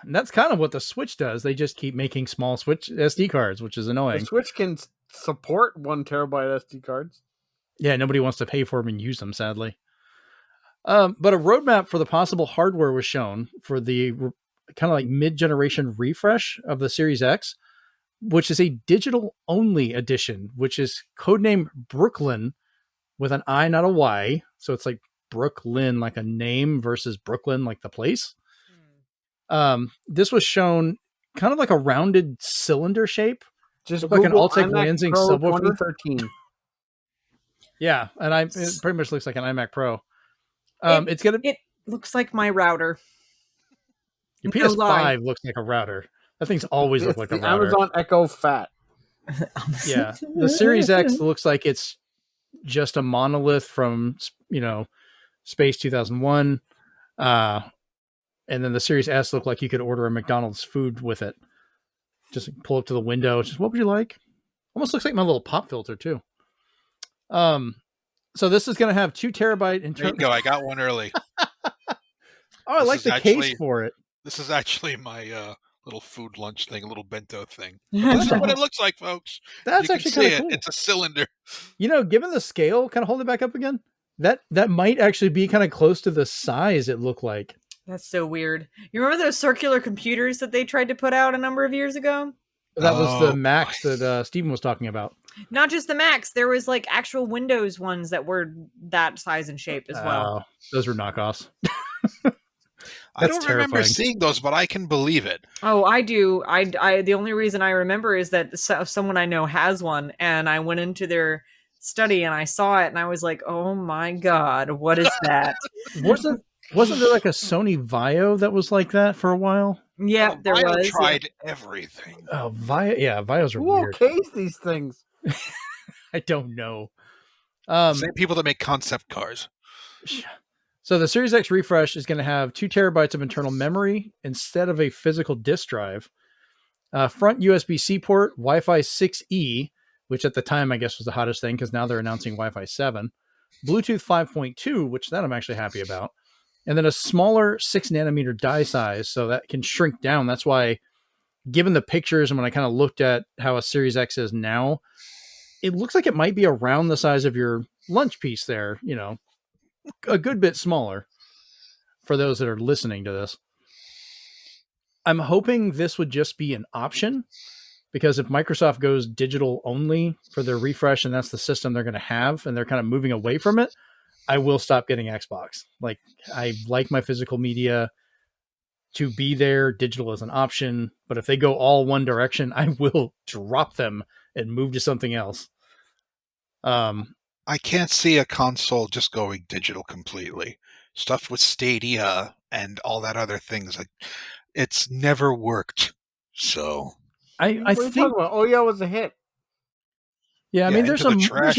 And that's kind of what the Switch does. They just keep making small Switch SD cards, which is annoying. The Switch can support 1 terabyte SD cards. Yeah, nobody wants to pay for them and use them, sadly. But a roadmap for the possible hardware was shown for the kind of like mid-generation refresh of the Series X, which is a digital-only edition, which is codenamed Brooklyn with an I, not a Y. So it's like Brooklyn, like a name, versus Brooklyn, like the place. This was shown kind of like a rounded cylinder shape, just like an Altec iMac Lansing Pro subwoofer. 2013. Yeah, and it pretty much looks like an iMac Pro. It looks like my router. Your PS5 looks like a router. That thing's always looked like a router. Amazon Echo Fat. Yeah, the Series X looks like it's just a monolith from Space 2001. And then the Series S looked like you could order a McDonald's food with it. Just pull up to the window. Just, what would you like? Almost looks like my little pop filter too. So this is going to have 2 terabyte internal. There you go. I got one early. I like the case for it. This is actually my little food lunch thing, a little bento thing. This is what it looks like, folks. That's actually kind of cool. It's a cylinder. Given the scale, kind of hold it back up again. That might actually be kind of close to the size it looked like. That's so weird. You remember those circular computers that they tried to put out a number of years ago? That was the Macs that Stephen was talking about. Not just the Macs. There was like actual Windows ones that were that size and shape as well. Those were knockoffs. I don't remember seeing those, but I can believe it. Oh, I do. I the only reason I remember is that someone I know has one, and I went into their study and I saw it, and I was like, "Oh my god, what is that?" Wasn't there like a Sony Vaio that was like that for a while? Yeah, there was. Tried everything. Oh, Vaio. Yeah, Vios are weird. Who okays these things? I don't know. Same people that make concept cars. So the Series X refresh is going to have 2 terabytes of internal memory instead of a physical disk drive. Front USB-C port, Wi-Fi 6E, which at the time I guess was the hottest thing because now they're announcing Wi-Fi 7. Bluetooth 5.2, which that I'm actually happy about, and then a smaller 6 nanometer die size, so that can shrink down. That's why, given the pictures and when I kind of looked at how a Series X is now, it looks like it might be around the size of your lunch piece there, you know, a good bit smaller for those that are listening to this. I'm hoping this would just be an option, because if Microsoft goes digital only for their refresh and that's the system they're going to have and they're kind of moving away from it, I will stop getting Xbox. Like, I like my physical media to be there. Digital is an option, but if they go all one direction, I will drop them and move to something else. I can't see a console just going digital completely. Stuff with Stadia and all that other things, like, it's never worked. So I think, oh yeah, it was a hit. Yeah, I mean, there's a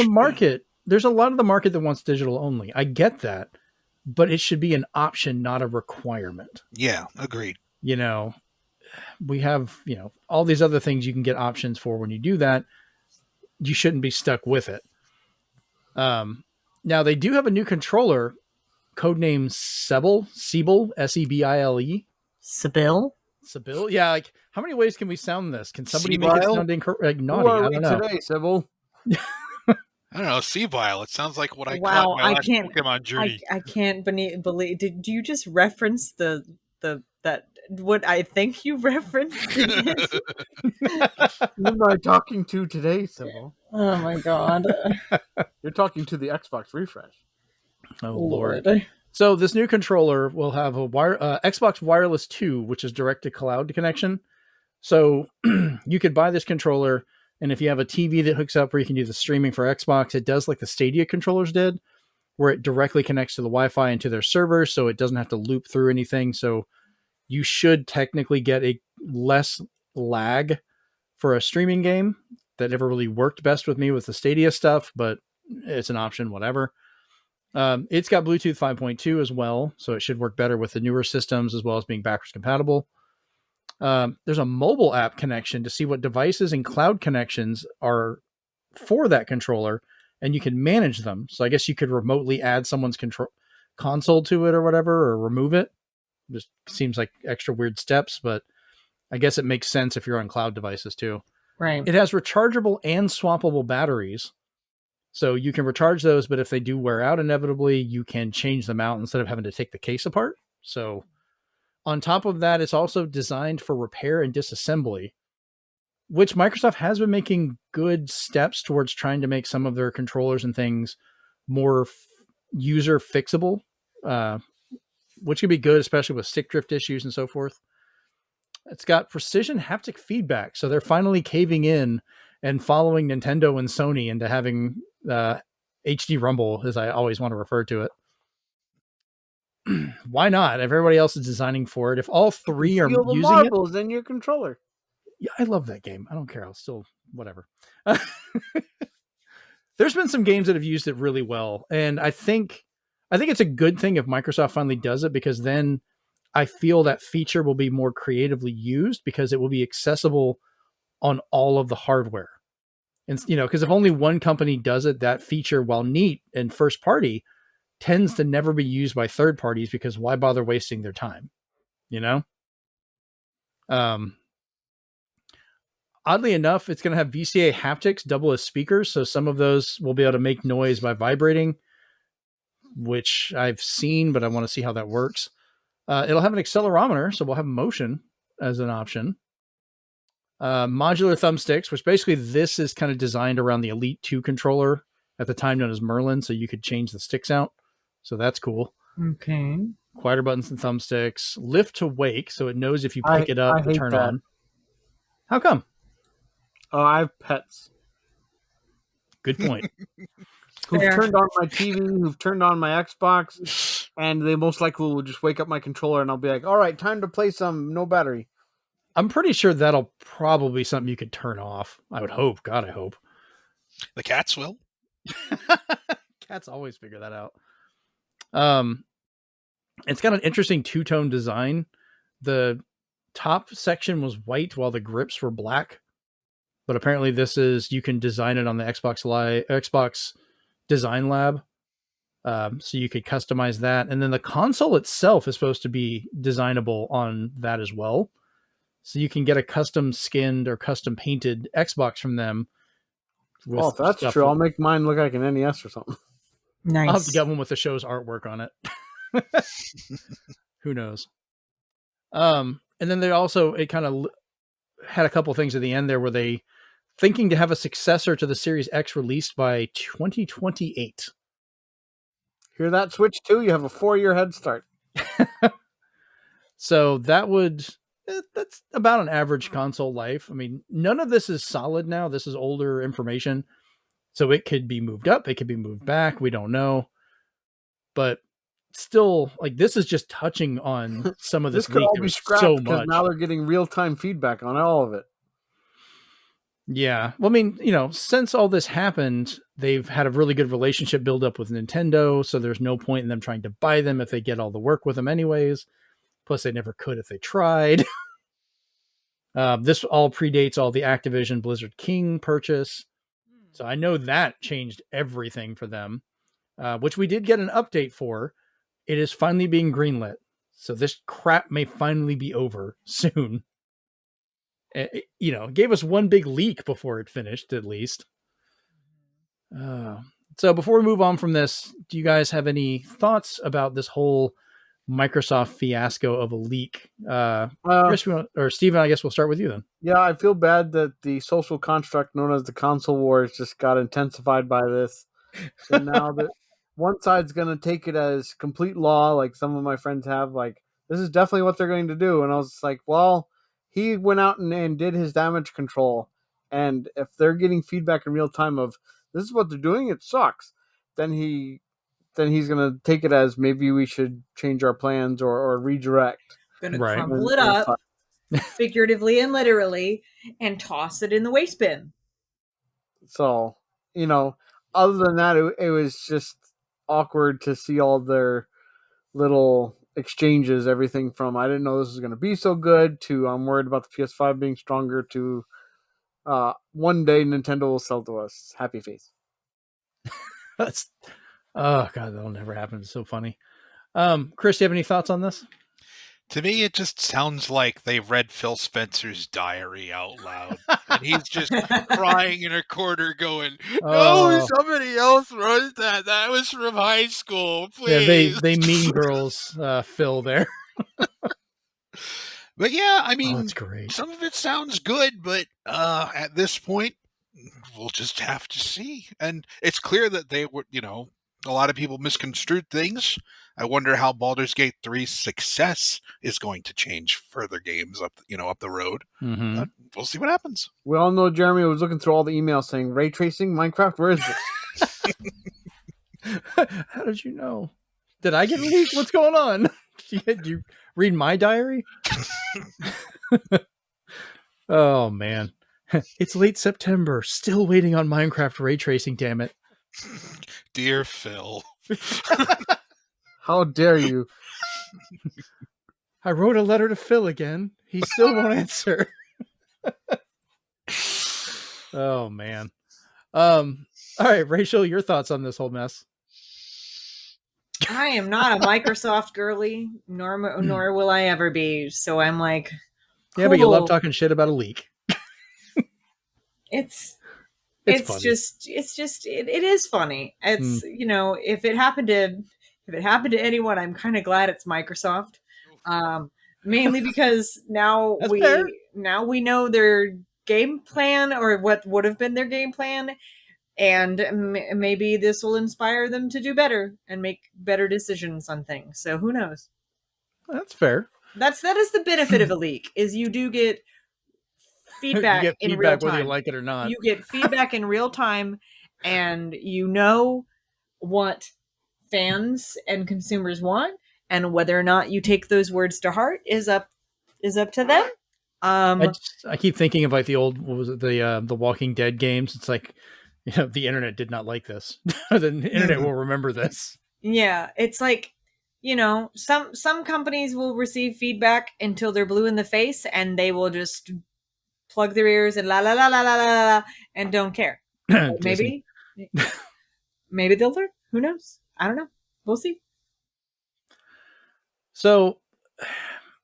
market. Bin. There's a lot of the market that wants digital only. I get that, but it should be an option, not a requirement. Yeah, agreed. You know, we have, you know, all these other things you can get options for. When you do that, you shouldn't be stuck with it. Now they do have a new controller, codenamed Sebile, Sebile. Sebile? Yeah, like, how many ways can we sound this? Can somebody make it sound naughty? I don't know. Today, Sebile? I don't know, Sebile. It sounds like what I caught in my last Pokemon journey. I can't believe. Did you just reference that what I think you referenced? Who am I talking to today, Sebile? Oh my god! You're talking to the Xbox refresh. Oh Lord! So this new controller will have a Xbox Wireless 2, which is direct to cloud connection. So you could buy this controller, and if you have a TV that hooks up where you can do the streaming for Xbox, it does like the Stadia controllers did, where it directly connects to the Wi-Fi and to their server, so it doesn't have to loop through anything. So you should technically get a less lag for a streaming game. That never really worked best with me with the Stadia stuff, but it's an option, whatever. It's got Bluetooth 5.2 as well, so it should work better with the newer systems as well as being backwards compatible. There's a mobile app connection to see what devices and cloud connections are for that controller, and you can manage them. So I guess you could remotely add someone's console to it or whatever, or remove it. Just seems like extra weird steps, but I guess it makes sense if you're on cloud devices too. Right. It has rechargeable and swappable batteries. So you can recharge those, but if they do wear out inevitably, you can change them out instead of having to take the case apart. So on top of that, it's also designed for repair and disassembly, which Microsoft has been making good steps towards trying to make some of their controllers and things more user fixable, which could be good, especially with stick drift issues and so forth. It's got precision haptic feedback. So they're finally caving in and following Nintendo and Sony into having HD Rumble, as I always want to refer to it. Why not? If everybody else is designing for it, if all three are using marbles in your controller. Yeah, I love that game. I don't care. I'll still whatever. There's been some games that have used it really well, and I think it's a good thing if Microsoft finally does it, because then I feel that feature will be more creatively used because it will be accessible on all of the hardware. And, you know, because if only one company does it, that feature, while neat and first party, tends to never be used by third parties, because why bother wasting their time? You know? Oddly enough, it's going to have VCA haptics, double as speakers. So some of those will be able to make noise by vibrating, which I've seen, but I want to see how that works. It'll have an accelerometer, so we'll have motion as an option. Modular thumbsticks, which basically this is kind of designed around the Elite 2 controller at the time known as Merlin, so you could change the sticks out. So that's cool. Okay. Quieter buttons and thumbsticks. Lift to wake, so it knows if you pick it up to turn on. How come? Oh, I have pets. Good point. Who've turned on my TV, who've turned on my Xbox, and they most likely will just wake up my controller and I'll be like, all right, time to play some no battery. I'm pretty sure that'll probably be something you could turn off. I would hope. God, I hope. The cats will. Cats always figure that out. It's got an interesting two-tone design. The top section was white while the grips were black. But apparently you can design it on the Xbox Design Lab. So you could customize that. And then the console itself is supposed to be designable on that as well. So you can get a custom skinned or custom painted Xbox from them. Oh, if that's true, I'll make mine look like an NES or something. Nice. I'll have to get one with the show's artwork on it. Who knows? And then it kind of had a couple things at the end there where they thinking to have a successor to the Series X released by 2028. Hear that, Switch 2? You have a 4-year head start. So that's about an average console life. I mean, none of this is solid now. This is older information. So it could be moved up. It could be moved back. We don't know. But still, like, this is just touching on some of this could all be scrapped so because much. now they're getting real-time feedback on all of it. Yeah. Well, I mean, since all this happened, they've had a really good relationship build up with Nintendo. So there's no point in them trying to buy them if they get all the work with them anyways. Plus, they never could if they tried. This all predates all the Activision Blizzard King purchase. So I know that changed everything for them, which we did get an update for. It is finally being greenlit. So this crap may finally be over soon. It gave us one big leak before it finished, at least. So before we move on from this, do you guys have any thoughts about this whole Microsoft fiasco of a leak? Chris, or Steven, I guess we'll start with you then. Yeah, I feel bad that the social construct known as the console wars just got intensified by this. So now that one side's going to take it as complete law, like some of my friends have, like, this is definitely what they're going to do. And I was like, well, he went out and did his damage control. And if they're getting feedback in real time of this is what they're doing, it sucks. Then he's going to take it as maybe we should change our plans or redirect. Going to crumple it up, figuratively and literally, and toss it in the waste bin. So, other than that, it was just awkward to see all their little exchanges, everything from I didn't know this was going to be so good to I'm worried about the PS5 being stronger to one day Nintendo will sell to us. Happy face. Oh god, that'll never happen. It's so funny. Chris, do you have any thoughts on this? To me, it just sounds like they read Phil Spencer's diary out loud. And he's just crying in a corner going, no, somebody else wrote that. That was from high school, please. Yeah, they mean girls Phil there. But yeah, I mean, that's great. Some of it sounds good, but at this point, we'll just have to see. And it's clear that they were, a lot of people misconstrued things. I wonder how Baldur's Gate 3's success is going to change further games up the road. Mm-hmm. But we'll see what happens. We all know Jeremy was looking through all the emails saying, ray tracing, Minecraft, where is this? How did you know? Did I get leaked? What's going on? Did you read my diary? Oh, man. It's late September. Still waiting on Minecraft ray tracing, damn it. Dear Phil. How dare you? I wrote a letter to Phil again. He still won't answer. Oh, man. All right, Rachel, your thoughts on this whole mess? I am not a Microsoft girly, nor will I ever be. So I'm like, cool. Yeah, but you love talking shit about a leak. It is funny. It's if it happened to anyone, I'm kind of glad it's Microsoft. Mainly because now we know their game plan or what would have been their game plan, and maybe this will inspire them to do better and make better decisions on things. So who knows? That's fair. That is the benefit of a leak, is you do get feedback in real time, whether you like it or not. You get feedback in real time, and you know what fans and consumers want, and whether or not you take those words to heart is up to them. I keep thinking of like the old, what was it, the Walking Dead games. It's like, the internet did not like this. The internet will remember this. Yeah, it's like, some companies will receive feedback until they're blue in the face, and they will just plug their ears and la la la la la la and don't care. Maybe they'll learn. Who knows? I don't know. We'll see. So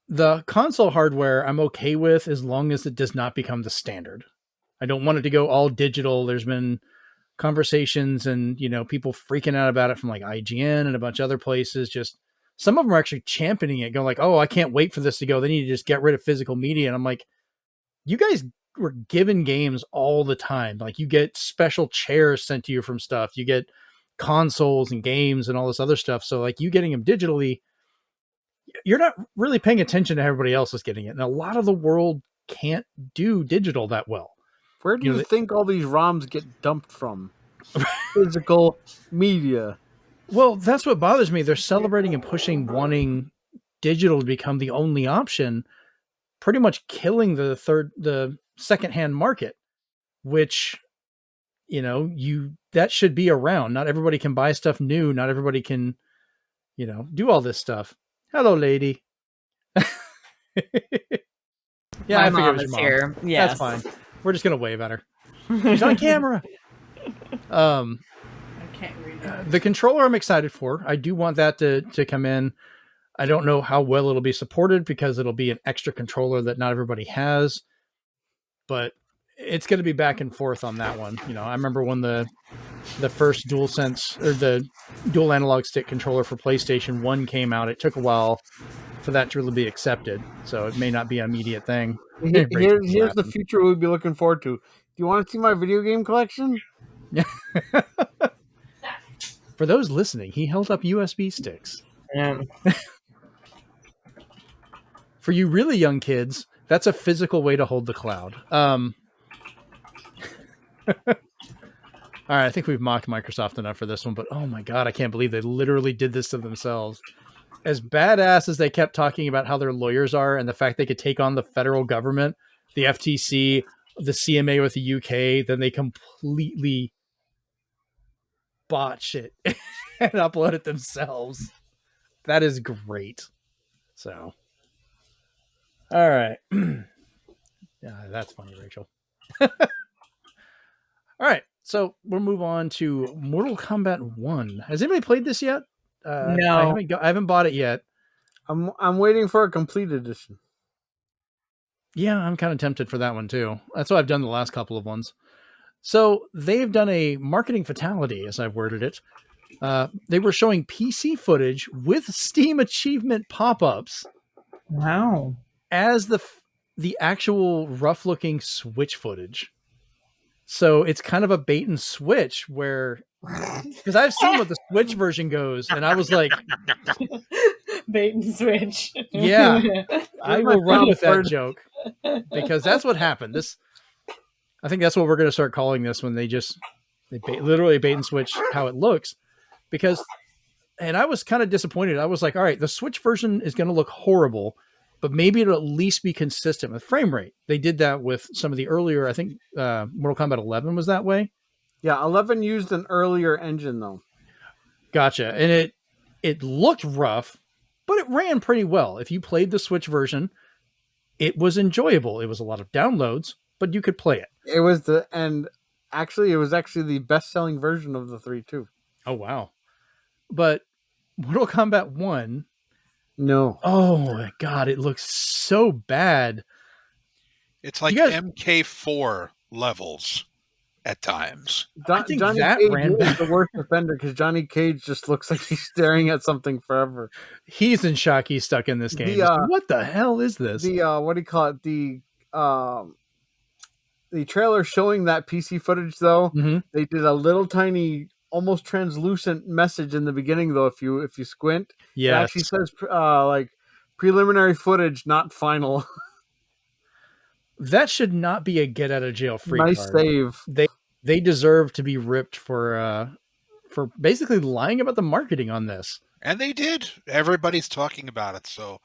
the console hardware I'm okay with as long as it does not become the standard. I don't want it to go all digital. There's been conversations and, people freaking out about it from like IGN and a bunch of other places. Just some of them are actually championing it, going like, oh, I can't wait for this to go. They need to just get rid of physical media. And I'm like, you guys were given games all the time. Like you get special chairs sent to you from stuff. You get consoles and games and all this other stuff. So like you getting them digitally, you're not really paying attention to everybody else is getting it. And a lot of the world can't do digital that well. Where do you think all these ROMs get dumped from? Physical media. Well, that's what bothers me. They're celebrating and pushing wanting digital to become the only option, pretty much killing the secondhand market, which, that should be around. Not everybody can buy stuff new. Not everybody can, do all this stuff. Hello, lady. Yeah, My mom is here. Yeah, that's fine. We're just gonna wave at her. She's on camera. I can't read it. The controller I'm excited for. I do want that to come in. I don't know how well it'll be supported because it'll be an extra controller that not everybody has, but it's going to be back and forth on that one. I remember when the first DualSense or the dual analog stick controller for PlayStation 1 came out. It took a while for that to really be accepted, so it may not be an immediate thing. Here's the future we'll be looking forward to. Do you want to see my video game collection? For those listening, he held up USB sticks. Yeah. For you really young kids, that's a physical way to hold the cloud. All right, I think we've mocked Microsoft enough for this one, but oh my God, I can't believe they literally did this to themselves. As badass as they kept talking about how their lawyers are and the fact they could take on the federal government, the FTC, the CMA with the UK, then they completely botch it and upload it themselves. That is great. So, all right. Yeah, that's funny, Rachel. All right. So we'll move on to Mortal Kombat 1. Has anybody played this yet? No. I haven't bought it yet. I'm waiting for a complete edition. Yeah, I'm kind of tempted for that one too. That's what I've done the last couple of ones. So they've done a marketing fatality, as I've worded it. They were showing PC footage with Steam achievement pop-ups. Wow. As the actual rough-looking Switch footage. So it's kind of a bait and switch where, because I've seen what the Switch version goes, and I was like, bait and switch. Yeah, I will run with that joke because that's what happened. I think that's what we're going to start calling this when they literally bait and switch how it looks. And I was kind of disappointed. I was like, all right, the Switch version is going to look horrible, but maybe it'll at least be consistent with frame rate. They did that with some of the earlier, I think Mortal Kombat 11 was that way. Yeah, 11 used an earlier engine though. Gotcha. And it looked rough, but it ran pretty well. If you played the Switch version, it was enjoyable. It was a lot of downloads, but you could play it. It was actually the best-selling version of the 3 too. Oh wow. But Mortal Kombat 1, no. Oh my God, it looks so bad. It's like MK4 levels at times. I think Johnny that Cage ran is the worst offender because Johnny Cage just looks like he's staring at something forever. He's in shock. He's stuck in this game. What the hell is this? What do you call it? The trailer showing that PC footage though, they did a little tiny, almost translucent message in the beginning though. If you squint, it actually says like preliminary footage, not final. That should not be a get out of jail free nice card. save. They deserve to be ripped for basically lying about the marketing on this. And they did. Everybody's talking about it. So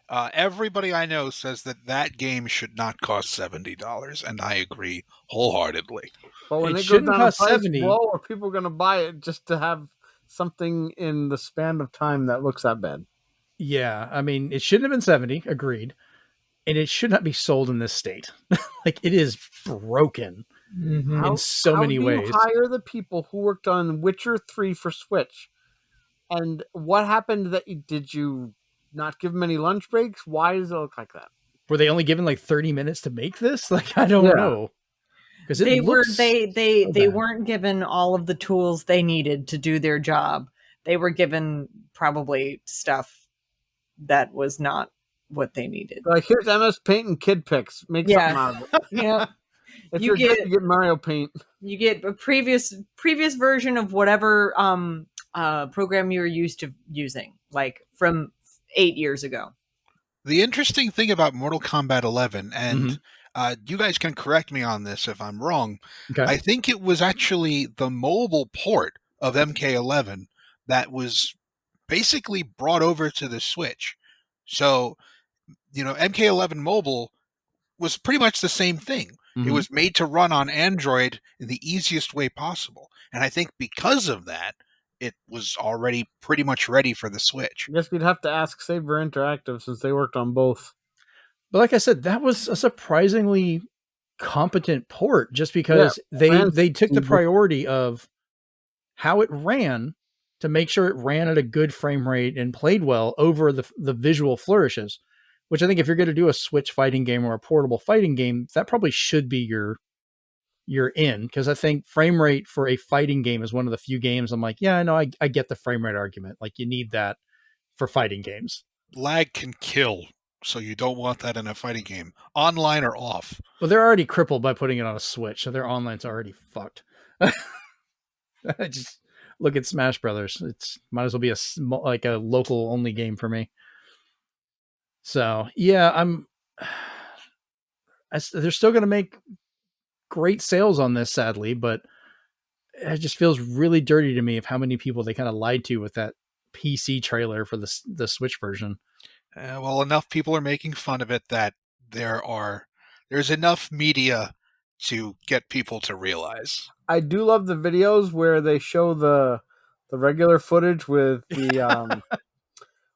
everybody I know says that game should not cost $70, and I agree wholeheartedly. But when it they shouldn't go down cost price, $70. well, are people going to buy it just to have something in the span of time that looks that bad? Yeah, I mean, it shouldn't have been 70. Agreed. And it should not be sold in this state. Like, it is broken in so many ways. How do you hire the people who worked on Witcher 3 for Switch And what happened? Did you not give them any lunch breaks? Why does it look like that? Were they only given like 30 minutes to make this? Like, I don't know. Because they weren't given all of the tools they needed to do their job. They were given probably stuff that was not what they needed. Like, here's MS Paint and Kid Picks. Make something out of it. Yeah. If you're good, you get Mario Paint. You get a previous version of whatever program you were used to using, like from 8 years ago. The interesting thing about Mortal Kombat 11, and you guys can correct me on this if I'm wrong, I think it was actually the mobile port of MK11 that was basically brought over to the Switch. So, MK11 mobile was pretty much the same thing. It was made to run on Android in the easiest way possible. And I think because of that, it was already pretty much ready for the Switch. I guess we'd have to ask Saber Interactive since they worked on both. But like I said, that was a surprisingly competent port just because they took the priority of how it ran to make sure it ran at a good frame rate and played well over the visual flourishes, which I think if you're going to do a Switch fighting game or a portable fighting game, that probably should be your in, because I think frame rate for a fighting game is one of the few games I'm like, yeah, I know, I get the frame rate argument. Like, you need that for fighting games. Lag can kill, so you don't want that in a fighting game, online or off. Well, they're already crippled by putting it on a Switch, so their online's already fucked. Just look at Smash Brothers. It's might as well be a local only game for me. So yeah, they're still going to make great sales on this, sadly, but it just feels really dirty to me of how many people they kind of lied to with that PC trailer for the Switch version. Well, enough people are making fun of it that there's enough media to get people to realize. I do love the videos where they show the regular footage with the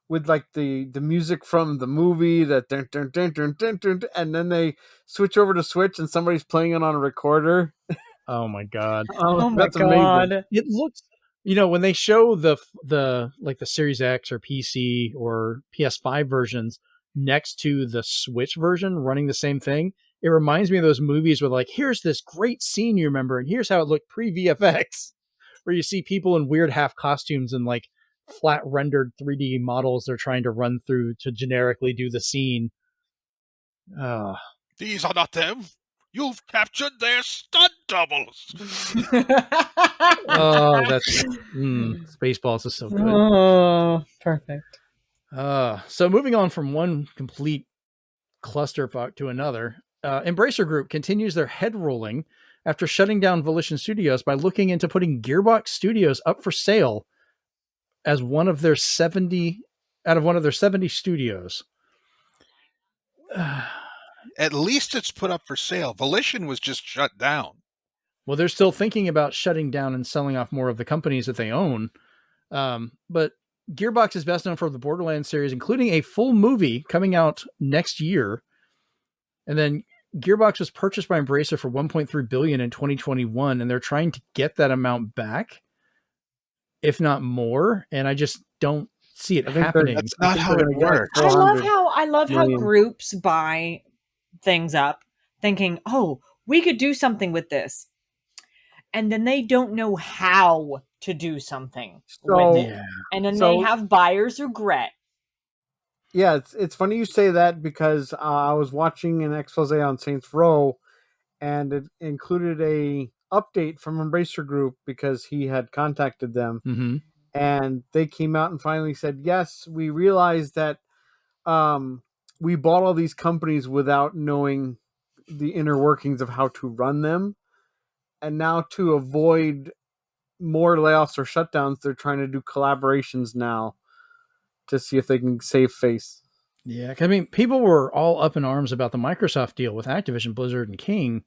with like the music from the movie that dun, dun, dun, dun, dun, dun, and then they switch over to Switch and somebody's playing it on a recorder. Oh my god! Oh my god! Amazing. It looks, when they show the like the Series X or PC or PS5 versions next to the Switch version running the same thing, it reminds me of those movies where like, here's this great scene you remember, and here's how it looked pre-VFX, where you see people in weird half costumes and like flat rendered 3D models they're trying to run through to generically do the scene. These are not them. You've captured their stunt doubles. Oh, that's Spaceballs is so good. Oh, perfect. So moving on from one complete clusterfuck to another, Embracer Group continues their head rolling after shutting down Volition Studios by looking into putting Gearbox Studios up for sale as one of their 70 studios. At least it's put up for sale. Volition was just shut down. Well, they're still thinking about shutting down and selling off more of the companies that they own. But Gearbox is best known for the Borderlands series, including a full movie coming out next year. And then Gearbox was purchased by Embracer for $1.3 billion in 2021, and they're trying to get that amount back, if not more. And I just don't see it happening. That's not how it works. I love how groups buy things up thinking, oh, we could do something with this, and then they don't know how to do something with it, and then they have buyer's regret. Yeah, it's funny you say that, because I was watching an expose on Saints Row, and it included a update from Embracer Group because he had contacted them, and they came out and finally said, yes, we realized that we bought all these companies without knowing the inner workings of how to run them, and now to avoid more layoffs or shutdowns, they're trying to do collaborations now to see if they can save face. Yeah, I mean, people were all up in arms about the Microsoft deal with Activision, Blizzard, and King,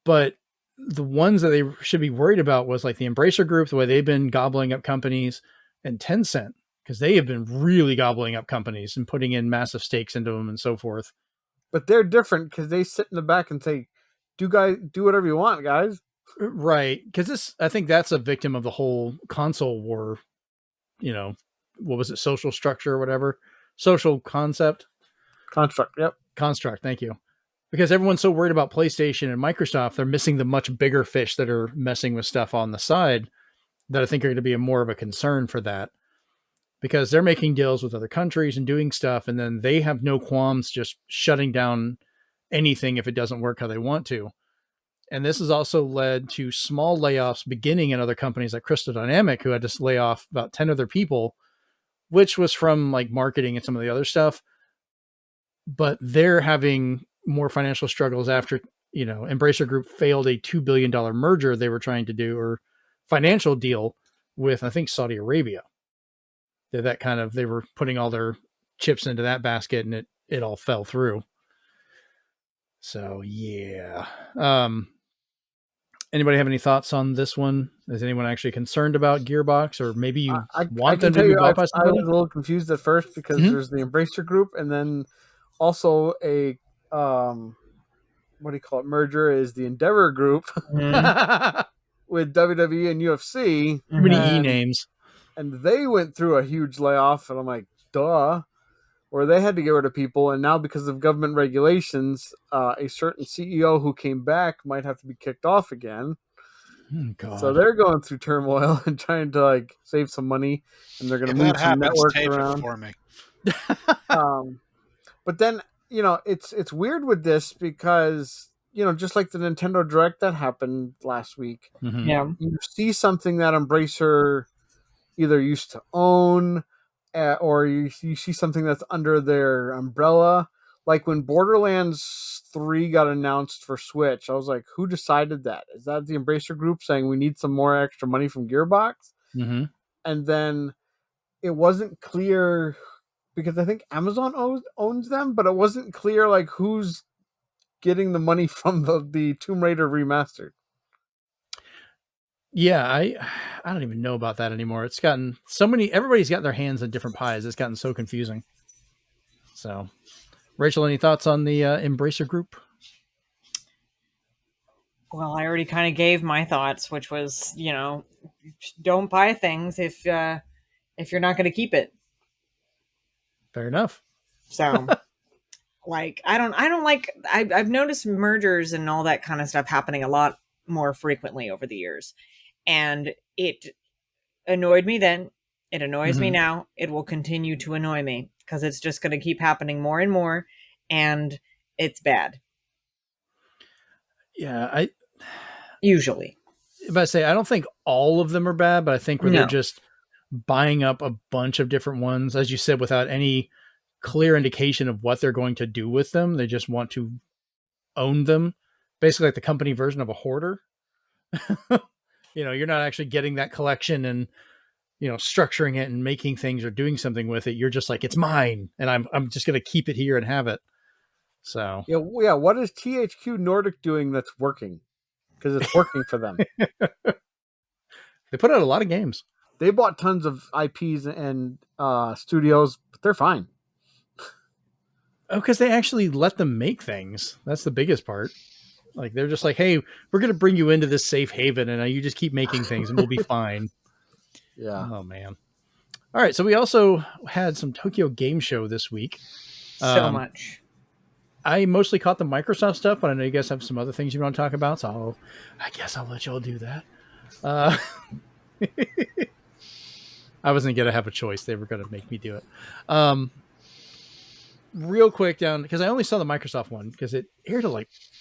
but the ones that they should be worried about was like the Embracer Group, the way they've been gobbling up companies, and Tencent, because they have been really gobbling up companies and putting in massive stakes into them and so forth. But they're different because they sit in the back and say, do whatever you want, guys. Right. Because I think that's a victim of the whole console war what was it? Social structure or whatever. Social concept. Construct. Yep. Construct. Thank you. Because everyone's so worried about PlayStation and Microsoft, they're missing the much bigger fish that are messing with stuff on the side that I think are going to be more of a concern for that. Because they're making deals with other countries and doing stuff, and then they have no qualms just shutting down anything if it doesn't work how they want to. And this has also led to small layoffs beginning in other companies like Crystal Dynamic, who had to lay off about 10 other people, which was from like marketing and some of the other stuff. But they're having more financial struggles after, Embracer Group failed a $2 billion merger they were trying to do, or financial deal with, I think, Saudi Arabia. They were putting all their chips into that basket, and it all fell through. So yeah. Anybody have any thoughts on this one? Is anyone actually concerned about Gearbox, or maybe you want them to be bought by somebody? I was a little confused at first because there's the Embracer Group, and then also a what do you call it? Merger is the Endeavor Group with WWE and UFC. Too many E names. And they went through a huge layoff, and I'm like, duh. Or they had to get rid of people, and now because of government regulations, a certain CEO who came back might have to be kicked off again. Oh, God. So they're going through turmoil and trying to save some money, and they're going to move some networks around. For me. But then it's weird with this because just like the Nintendo Direct that happened last week, yeah, you see something that Embracer either used to own, or you see something that's under their umbrella. Like when Borderlands 3 got announced for Switch, I was like, who decided that? Is that the Embracer Group saying we need some more extra money from Gearbox? Mm-hmm. And then it wasn't clear, because I think Amazon owns them, but it wasn't clear who's getting the money from the Tomb Raider remastered. Yeah, I don't even know about that anymore. It's gotten so many. Everybody's got their hands in different pies. It's gotten so confusing. So, Rachel, any thoughts on the Embracer Group? Well, I already kind of gave my thoughts, which was, don't buy things if you're not going to keep it. Fair enough. So, I've noticed mergers and all that kind of stuff happening a lot more frequently over the years. And it annoyed me then. It annoys me now. It will continue to annoy me because it's just going to keep happening more and more. And it's bad. Yeah, usually. If I say, I don't think all of them are bad, but I think they're just buying up a bunch of different ones, as you said, without any clear indication of what they're going to do with them. They just want to own them. Basically like the company version of a hoarder. You're not actually getting that collection and, structuring it and making things or doing something with it. You're just like, it's mine, and I'm just going to keep it here and have it. So yeah. What is THQ Nordic doing that's working? Because it's working for them. They put out a lot of games. They bought tons of IPs and studios, but they're fine. Oh, because they actually let them make things. That's the biggest part. They're just like, hey, we're going to bring you into this safe haven, and you just keep making things, and we'll be fine. Yeah. Oh, man. All right. So we also had some Tokyo Game Show this week. So much. I mostly caught the Microsoft stuff, but I know you guys have some other things you want to talk about, so I guess I'll let y'all do that. I wasn't going to have a choice. They were going to make me do it. Real quick because I only saw the Microsoft one because it aired at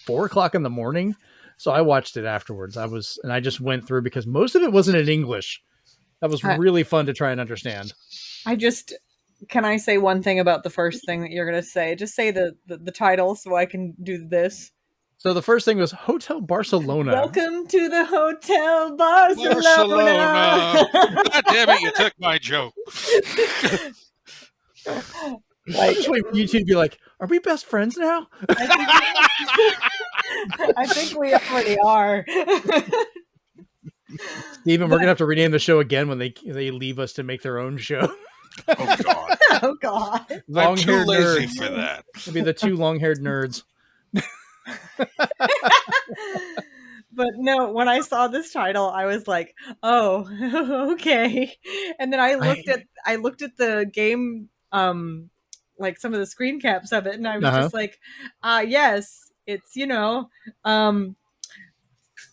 4:00 in the morning. So I watched it afterwards. I just went through because most of it wasn't in English. That was really fun to try and understand. Can I say one thing about the first thing that you're going to say? Just say the title so I can do this. So the first thing was Hotel Barcelona. Welcome to the Hotel Barcelona. God damn it, you took my joke. I just wait for you two to be like, are we best friends now? I think we already are. Steven, we're going to have to rename the show again when they leave us to make their own show. Oh, God. Oh, God. I'm too lazy nerds. for that. It'll be the two long-haired nerds. But no, when I saw this title, I was like, "Oh, okay." And then I looked at the game, like some of the screen caps of it, and I was just like, yes, it's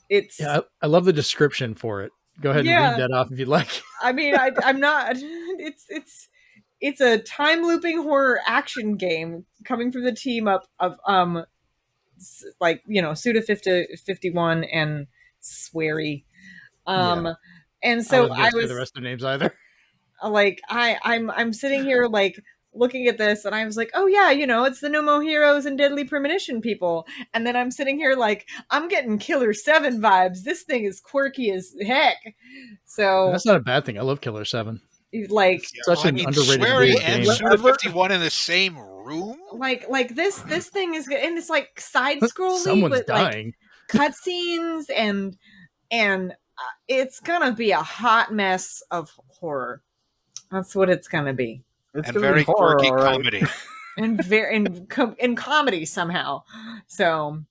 it's Yeah, I love the description for it. Go ahead and read that off if you'd like. I mean, I'm not. It's a time looping horror action game coming from the team up of like Suda 51 and Swery. And so I was the rest of the names either. Like I'm sitting here like looking at this and I was like, oh yeah, it's the No More Heroes and Deadly Premonition people. And then I'm sitting here like, I'm getting Killer 7 vibes. This thing is quirky as heck. So that's not a bad thing. I love Killer 7. Like such an underrated Swery game. and Suda 51 in the same room. Like this thing is, and it's like side scrolling. Someone's with, dying. Like, cutscenes and it's gonna be a hot mess of horror. That's what it's gonna be. It's and very quirky comedy. and very in comedy somehow. So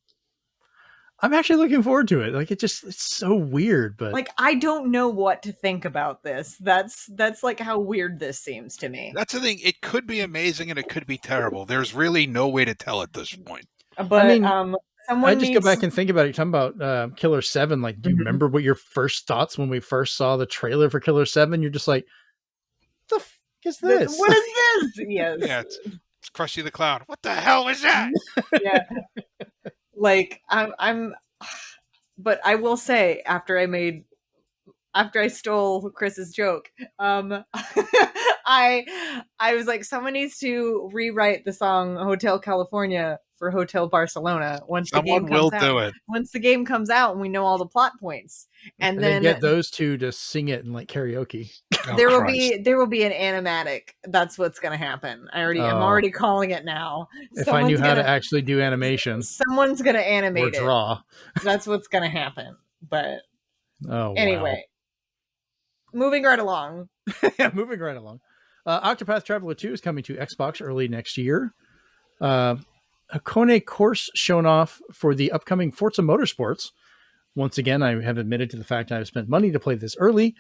I'm actually looking forward to it. Like it's so weird, but like I don't know what to think about this. That's like how weird this seems to me. That's the thing. It could be amazing and it could be terrible. There's really no way to tell at this point. But I mean, I just go back and think about it. You're talking about Killer 7. Like, do you remember what your first thoughts when we first saw the trailer for Killer 7? You're just like, what the fuck is this? What is this? Yes. Yeah, it's Krusty the Clown. What the hell is that? Yeah. Like I'm but I will say after I stole Chris's joke, I was like, someone needs to rewrite the song Hotel California for Hotel Barcelona once someone the game comes will out. do it. Once the game comes out and we know all the plot points. And then get those two to sing it in like karaoke. There will be an animatic. That's what's gonna happen. I'm already calling it now. If I knew how to actually do animation. Someone's gonna animate or draw. That's what's gonna happen. But anyway. Wow. Moving right along. Moving right along. Octopath Traveler 2 is coming to Xbox early next year. Hakone course shown off for the upcoming Forza Motorsports. Once again, I have admitted to the fact I've spent money to play this early.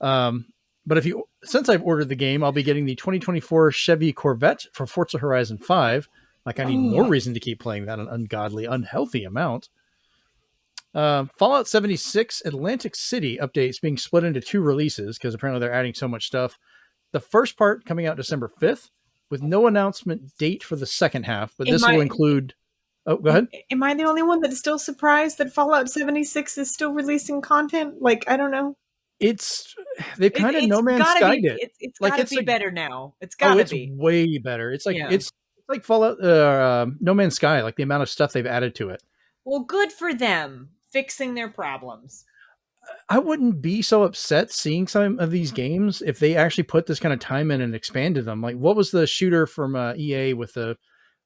But since I've ordered the game, I'll be getting the 2024 Chevy Corvette for Forza Horizon 5. Like, I need more reason to keep playing that an ungodly, unhealthy amount. Fallout 76 Atlantic City updates being split into 2 releases because apparently they're adding so much stuff. The first part coming out December 5th with no announcement date for the second half, but this will include... Oh, go ahead. Am I the only one that's still surprised that Fallout 76 is still releasing content? Like, I don't know. They've kind of No Man's Sky it. It's gotta be better now. It's gotta be. It's way better. It's like it's like Fallout No Man's Sky, like the amount of stuff they've added to it. Well, good for them fixing their problems. I wouldn't be so upset seeing some of these games if they actually put this kind of time in and expanded them. Like, what was the shooter from EA with the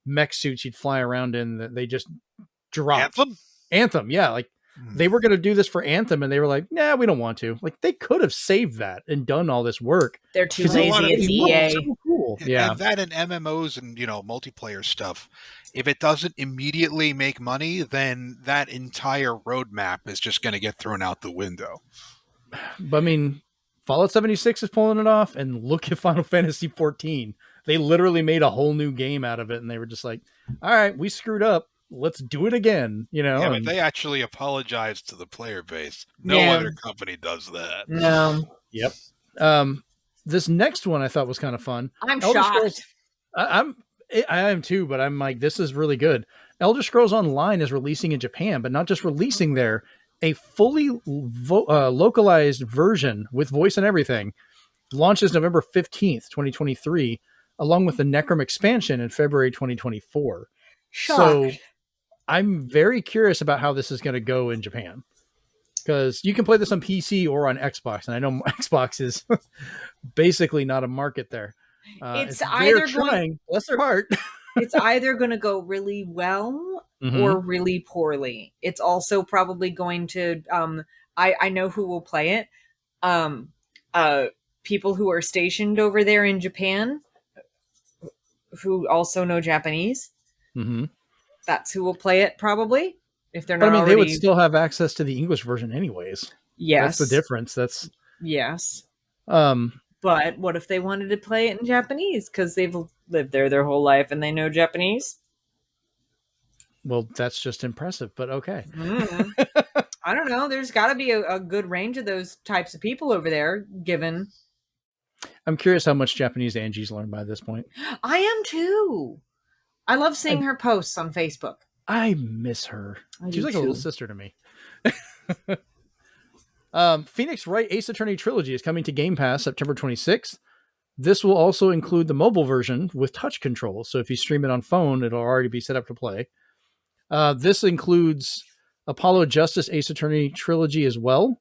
mech suits you'd fly around in that they just dropped? Anthem, yeah. Like, they were going to do this for Anthem, and they were like, nah, we don't want to. Like, they could have saved that and done all this work. They're too lazy. It's EA. So cool. Yeah. And that and MMOs and, multiplayer stuff. If it doesn't immediately make money, then that entire roadmap is just going to get thrown out the window. But I mean, Fallout 76 is pulling it off, and look at Final Fantasy 14. They literally made a whole new game out of it, and they were just like, all right, we screwed up. Let's do it again. Yeah, but they actually apologized to the player base. No other company does that. No. Yep. This next one I thought was kind of fun. I'm shocked. I am too, but I'm like, this is really good. Elder Scrolls Online is releasing in Japan, but not just releasing there, a fully localized version with voice and everything launches November 15th, 2023, along with the Necrom expansion in February 2024. Shocked. So I'm very curious about how this is going to go in Japan, because you can play this on PC or on Xbox, and I know Xbox is basically not a market there. It's either bless their heart. It's either going to go really well or really poorly. It's also probably going to. I know who will play it. People who are stationed over there in Japan, who also know Japanese. Mm-hmm. That's who will play it, probably. if they're But not I mean, already... they would still have access to the English version anyways. Yes. That's the difference. That's yes. But what if they wanted to play it in Japanese because they've lived there their whole life and they know Japanese? Well, that's just impressive, but okay. I don't know. There's got to be a good range of those types of people over there, given. I'm curious how much Japanese Angie's learned by this point. I am too. I love seeing her posts on Facebook. I miss her. She's like a little sister to me. Phoenix Wright Ace Attorney Trilogy is coming to Game Pass September 26th. This will also include the mobile version with touch controls. So if you stream it on phone, it'll already be set up to play. This includes Apollo Justice Ace Attorney Trilogy as well,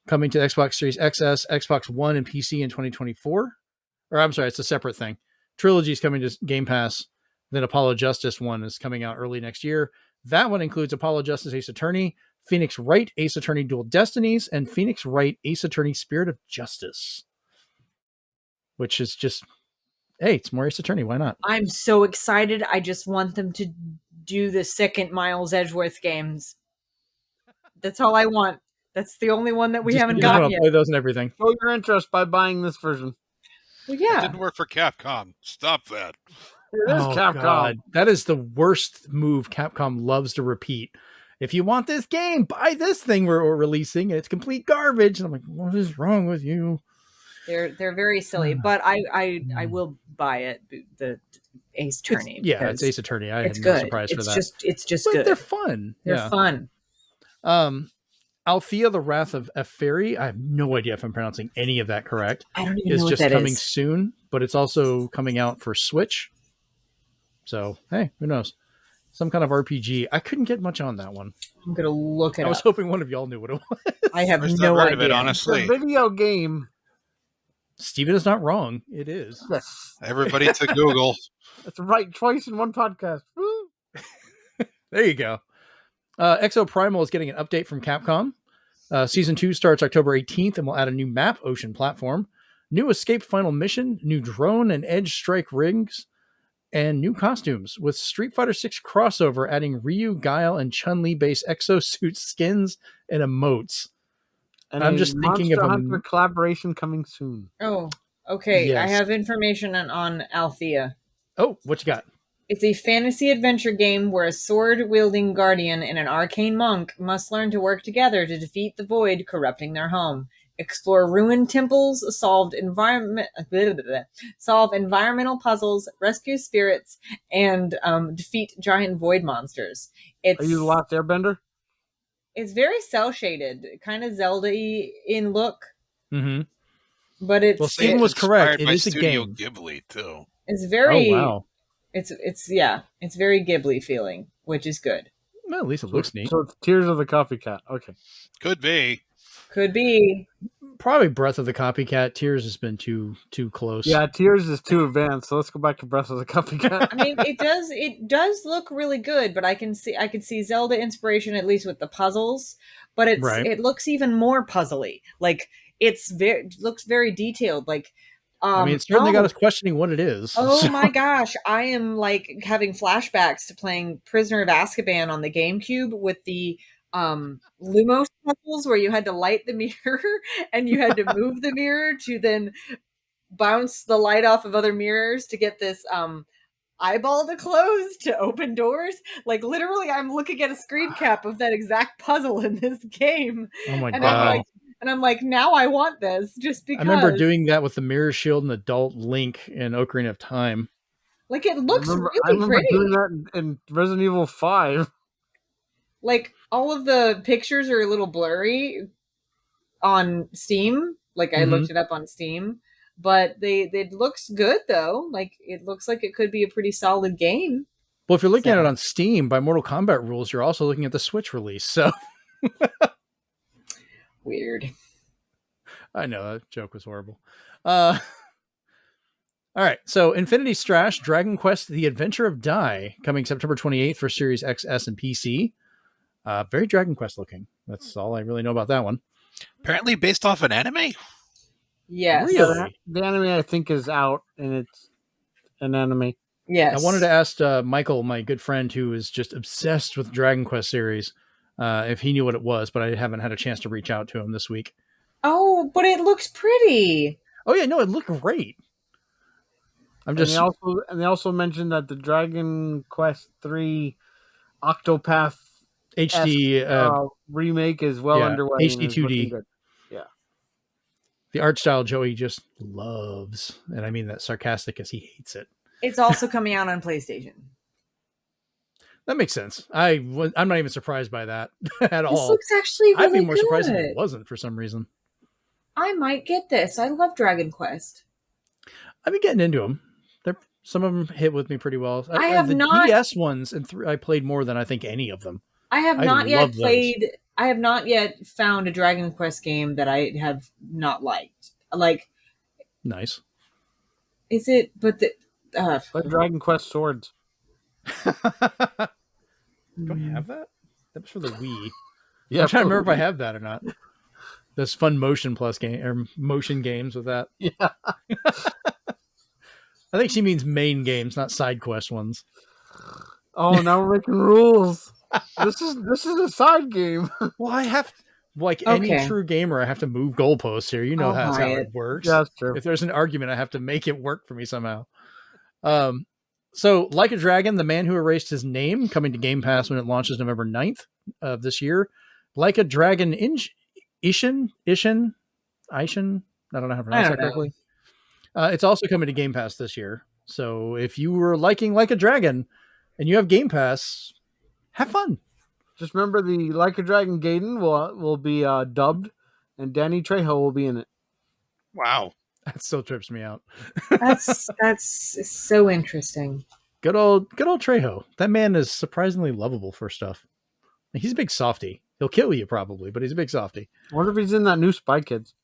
coming to Xbox Series XS, Xbox One, and PC in 2024. Or I'm sorry, it's a separate thing. Trilogy is coming to Game Pass. Then Apollo Justice one is coming out early next year. That one includes Apollo Justice Ace Attorney, Phoenix Wright Ace Attorney Dual Destinies, and Phoenix Wright Ace Attorney Spirit of Justice. Which is just, hey, it's more Ace Attorney. Why not? I'm so excited. I just want them to do the second Miles Edgeworth games. That's all I want. That's the only one that we haven't gotten yet. Play those and everything. Show your interest by buying this version. Well, yeah. It didn't work for Capcom. Stop that. It is Capcom. God. That is the worst move Capcom loves to repeat. If you want this game, buy this thing we're releasing. It's complete garbage. And I'm like, what is wrong with you? They're very silly, but I will buy it. The Ace Attorney. It's Ace Attorney. I it's had good. No surprise for that. It's just but good. They're fun. They're fun. Althea, the Wrath of Eferi. I have no idea if I'm pronouncing any of that correct. I don't even know what just that coming is. soon, but it's also coming out for Switch. So, hey, who knows? Some kind of RPG. I couldn't get much on that one. I'm going to look it up. I was hoping one of y'all knew what it was. I have First no I've heard idea. of it, honestly. It's a video game. Steven is not wrong. It is. Yes. Everybody to Google. That's the right choice in one podcast. Woo. There you go. Exo Primal is getting an update from Capcom. Season 2 starts October 18th and will add a new map, Ocean Platform, new Escape Final Mission, new drone and edge strike rigs, and new costumes, with Street Fighter 6 crossover adding Ryu, Guile, and Chun-Li based exosuit skins and emotes. And I'm just thinking of a Hunter collaboration coming soon. Oh, okay. Yes. I have information on Althea. Oh, what you got? It's a fantasy adventure game where a sword-wielding guardian and an arcane monk must learn to work together to defeat the void corrupting their home. Explore ruined temples, solve environmental puzzles, rescue spirits, and defeat giant void monsters. Are you the last Airbender? It's very cel-shaded, kind of Zelda-y in look. Mm-hmm. But it's... Well, Steven was correct. It by is a Studio game. Ghibli, too. It's very... Oh, wow. It's very Ghibli feeling, which is good. Well, at least it looks neat. So it's Tears of the Copycat. Okay. Could be. Could be. Probably Breath of the Copycat. Tears has been too close. Yeah, Tears is too advanced. So let's go back to Breath of the Copycat. I mean, it does look really good, but I could see Zelda inspiration at least with the puzzles, but it looks even more puzzly. Like it looks very detailed. Like I mean, it's certainly got us questioning what it is. Oh my gosh, I am like having flashbacks to playing Prisoner of Azkaban on the GameCube with the Lumos puzzles where you had to light the mirror and you had to move the mirror to then bounce the light off of other mirrors to get this eyeball to close to open doors. Like literally I'm looking at a screen cap of that exact puzzle in this game. Oh my and god. I'm like, now I want this just because. I remember doing that with the Mirror Shield and Adult Link in Ocarina of Time. Like it looks I really remember pretty. doing that in Resident Evil 5. Like all of the pictures are a little blurry on Steam. Like I looked it up on Steam, but it looks good though. Like it looks like it could be a pretty solid game. Well, if you're looking at it on Steam by Mortal Kombat rules, you're also looking at the Switch release. So weird. I know that joke was horrible. All right. So Infinity Strash, Dragon Quest, The Adventure of Dai, coming September 28th for Series XS and PC. Very Dragon Quest looking. That's all I really know about that one. Apparently based off an anime? Yes. Really? The anime I think is out and it's an anime. Yes. I wanted to ask Michael, my good friend, who is just obsessed with Dragon Quest series, if he knew what it was, but I haven't had a chance to reach out to him this week. Oh, but it looks pretty. Oh yeah, no, it looked great. And they also mentioned that the Dragon Quest 3 Octopath HD remake is well underway. HD 2D. Good. Yeah. The art style Joey just loves, and I mean that sarcastic as he hates it. It's also coming out on PlayStation. That makes sense. I'm not even surprised by that at all. This looks actually really I'd be more good. surprised if it wasn't for some reason. I might get this. I love Dragon Quest. I've been getting into them. Some of them hit with me pretty well. I have the not DS ones, and I played more than I think any of them. I have not yet played. Those. I have not yet found a Dragon Quest game that I have not liked. Like, nice. Is it? But the Dragon Quest Swords. Do I have that? That was for the Wii. Yeah, I'm trying to remember if I have that or not. Those fun motion plus game or motion games with that. Yeah. I think she means main games, not side quest ones. Oh, now we're making rules. This is a side game. Well, I have, like any true gamer, I have to move goalposts here. You know that's how it works. Yeah, that's true. If there's an argument, I have to make it work for me somehow. So, Like a Dragon, The Man Who Erased His Name, coming to Game Pass when it launches November 9th of this year. Like a Dragon, Ishin, I don't know how to pronounce that correctly. It's also coming to Game Pass this year. So if you were liking Like a Dragon and you have Game Pass, have fun. Just remember the Like a Dragon Gaiden will be dubbed, and Danny Trejo will be in it. Wow. That still trips me out. That's so interesting. Good old Trejo. That man is surprisingly lovable for stuff. He's a big softy. He'll kill you probably, but he's a big softy. I wonder if he's in that new Spy Kids.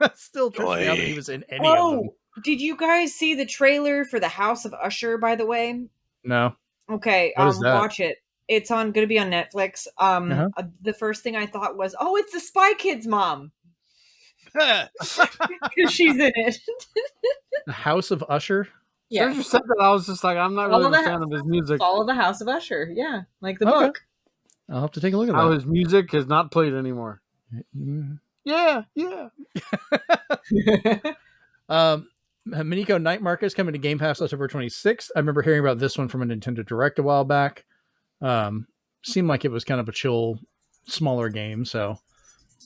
That still trips me out that he was in any of them. Did you guys see the trailer for the House of Usher, by the way? No. Okay, watch it. It's going to be on Netflix. The first thing I thought was, oh, it's the Spy Kids mom. Because she's in it. The House of Usher? Yeah. You said that, I was just like, I'm not really a fan of his music. Follow the House of Usher. Yeah, like the book. I'll have to take a look at that. How his music is not played anymore. Yeah. Miniko Night Market coming to Game Pass October 26th. I remember hearing about this one from a Nintendo Direct a while back. Seemed like it was kind of a chill, smaller game, so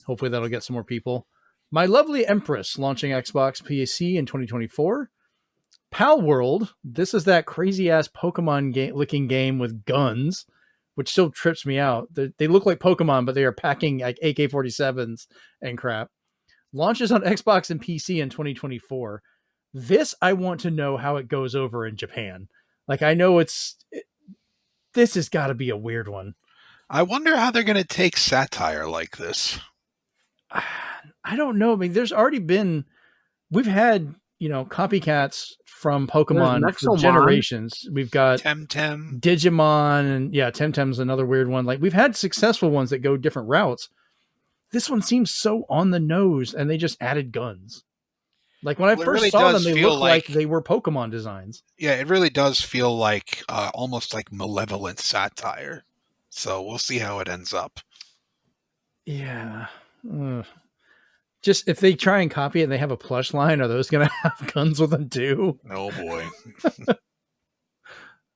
hopefully that'll get some more people. My Lovely Empress launching Xbox PC in 2024. Pal World. This is that crazy ass Pokemon looking game with guns, which still trips me out. They look like Pokemon, but they are packing like AK-47s and crap. Launches on Xbox and PC in 2024. This, I want to know how it goes over in Japan. Like, I know this has got to be a weird one. I wonder how they're going to take satire like this. I don't know. I mean, there's already been, we've had, copycats from Pokemon for generations. We've got Temtem, Digimon, and Temtem's another weird one. Like, we've had successful ones that go different routes. This one seems so on the nose, and they just added guns. Like, when I first saw them, they looked like they were Pokemon designs. Yeah, it really does feel like almost like malevolent satire. So we'll see how it ends up. Yeah. Just if they try and copy it and they have a plush line, are those going to have guns with them too? Oh, boy.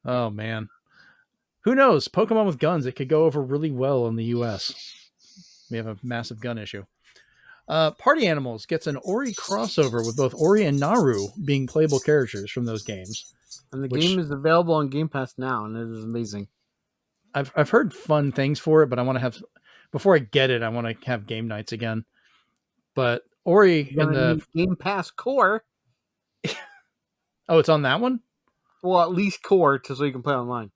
Oh, man. Who knows? Pokemon with guns, it could go over really well in the US. We have a massive gun issue. Party Animals gets an Ori crossover with both Ori and Naru being playable characters from those games. And the game is available on Game Pass now, and it is amazing. I've heard fun things for it, but I want to have, before I get it, I want to have game nights again. But Ori and the Game Pass Core. Oh, it's on that one? Well, at least Core, so you can play online.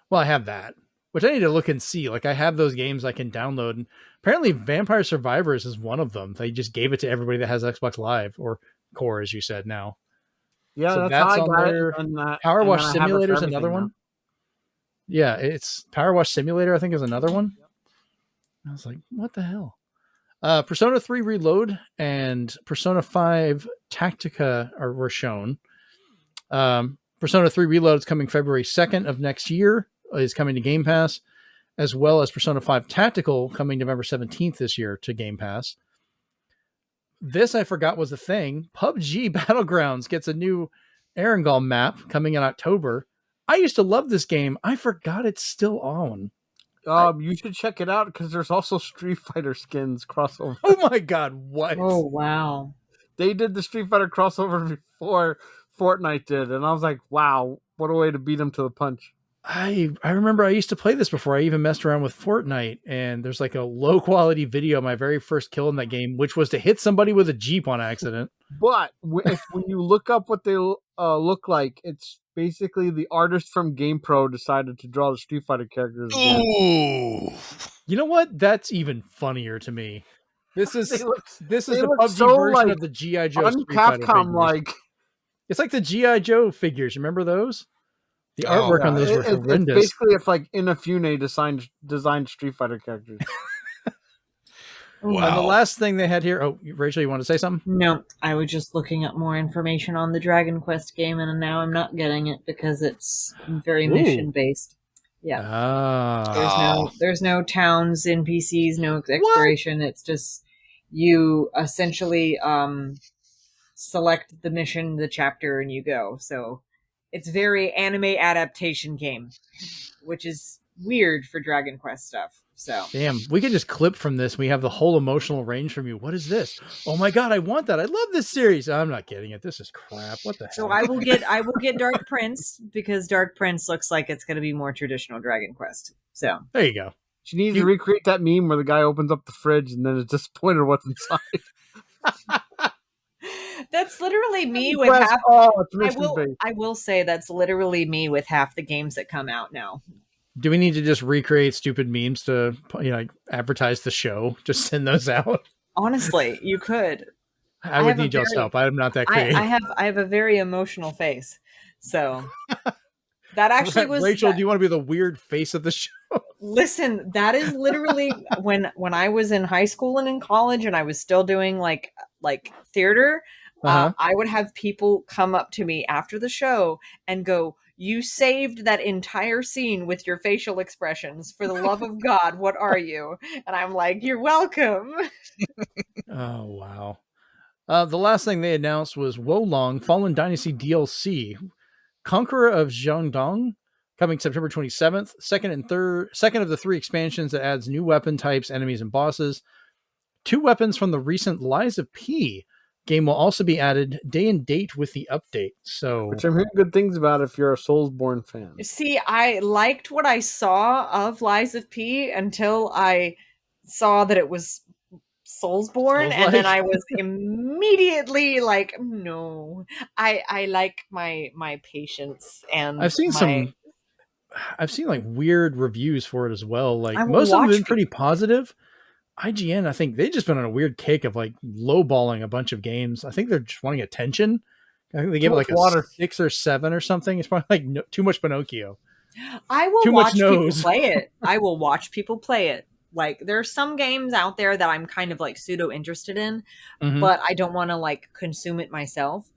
Well, I have that, which I need to look and see. Like, I have those games I can download, and apparently Vampire Survivors is one of them. They just gave it to everybody that has Xbox Live, or Core, as you said now. Yeah, so that's on there. Power Wash Simulator is another one. Yeah, it's Power Wash Simulator, I think, is another one. I was like, what the hell? Persona 3 Reload and Persona 5 Tactica were shown. Persona 3 Reload is coming February 2nd of next year, is coming to Game Pass, as well as Persona 5 Tactical coming November 17th this year to Game Pass. This I forgot was a thing. PUBG Battlegrounds gets a new Erangel map coming in October. I used to love this game. I forgot it's still on. You should check it out because there's also Street Fighter skins crossover. Oh my god, what? Oh wow. They did the Street Fighter crossover before Fortnite did, and I was like, wow, what a way to beat them to the punch. I remember I used to play this before I even messed around with Fortnite, and there's like a low quality video of my very first kill in that game, which was to hit somebody with a Jeep on accident. But when you look up what they look like, it's basically the artist from GamePro decided to draw the Street Fighter characters again. Ooh. You know what? That's even funnier to me. This is the PUBG so, version like, of the G.I. Joe Street Fighter Capcom figures. like. It's like the G.I. Joe figures. Remember those? The artwork on those were horrendous. It's basically if like Inafune designed Street Fighter characters. Wow. And the last thing they had here. Oh, Rachel, you want to say something? No, I was just looking up more information on the Dragon Quest game, and now I'm not getting it because it's very mission based. Yeah. There's no towns, NPCs, no exploration. What? It's just you essentially select the mission, the chapter, and you go. So it's very anime adaptation game, which is weird for Dragon Quest stuff. So damn, we could just clip from this. We have the whole emotional range from you. What is this? Oh my god, I want that. I love this series. I'm not getting it. This is crap. What the hell? So I will get Dark Prince because Dark Prince looks like it's going to be more traditional Dragon Quest. So there you go. She needs to recreate that meme where the guy opens up the fridge and then is disappointed what's inside. That's literally me with half. I will say that's literally me with half the games that come out now. Do we need to just recreate stupid memes to, advertise the show? Just send those out. Honestly, you could. I would need y'all's help. I'm not that creative. I have a very emotional face, so that actually was. Rachel, do you want to be the weird face of the show? Listen, that is literally when I was in high school and in college, and I was still doing like theater. I would have people come up to me after the show and go, "You saved that entire scene with your facial expressions. For the love of God, what are you?" And I'm like, "You're welcome." Oh, wow. The last thing they announced was Wolong Fallen Dynasty DLC. Conqueror of Jiangdong, coming September 27th. Second of the 3 expansions that adds new weapon types, enemies, and bosses. 2 weapons from the recent Lies of P game will also be added day and date with the update. So, which I'm hearing good things about if you're a Soulsborne fan. See, I liked what I saw of Lies of P until I saw that it was Soulsborne, and then I was immediately like, no. I like my patience, and I've seen like weird reviews for it as well. Like most of them have been pretty positive. IGN, I think they've just been on a weird kick of like lowballing a bunch of games. I think they're just wanting attention. I think they gave it like a 6 or 7 or something. It's probably like too much Pinocchio. I will watch people play it. I will watch people play it. Like there are some games out there that I'm kind of like pseudo interested in, but I don't want to like consume it myself.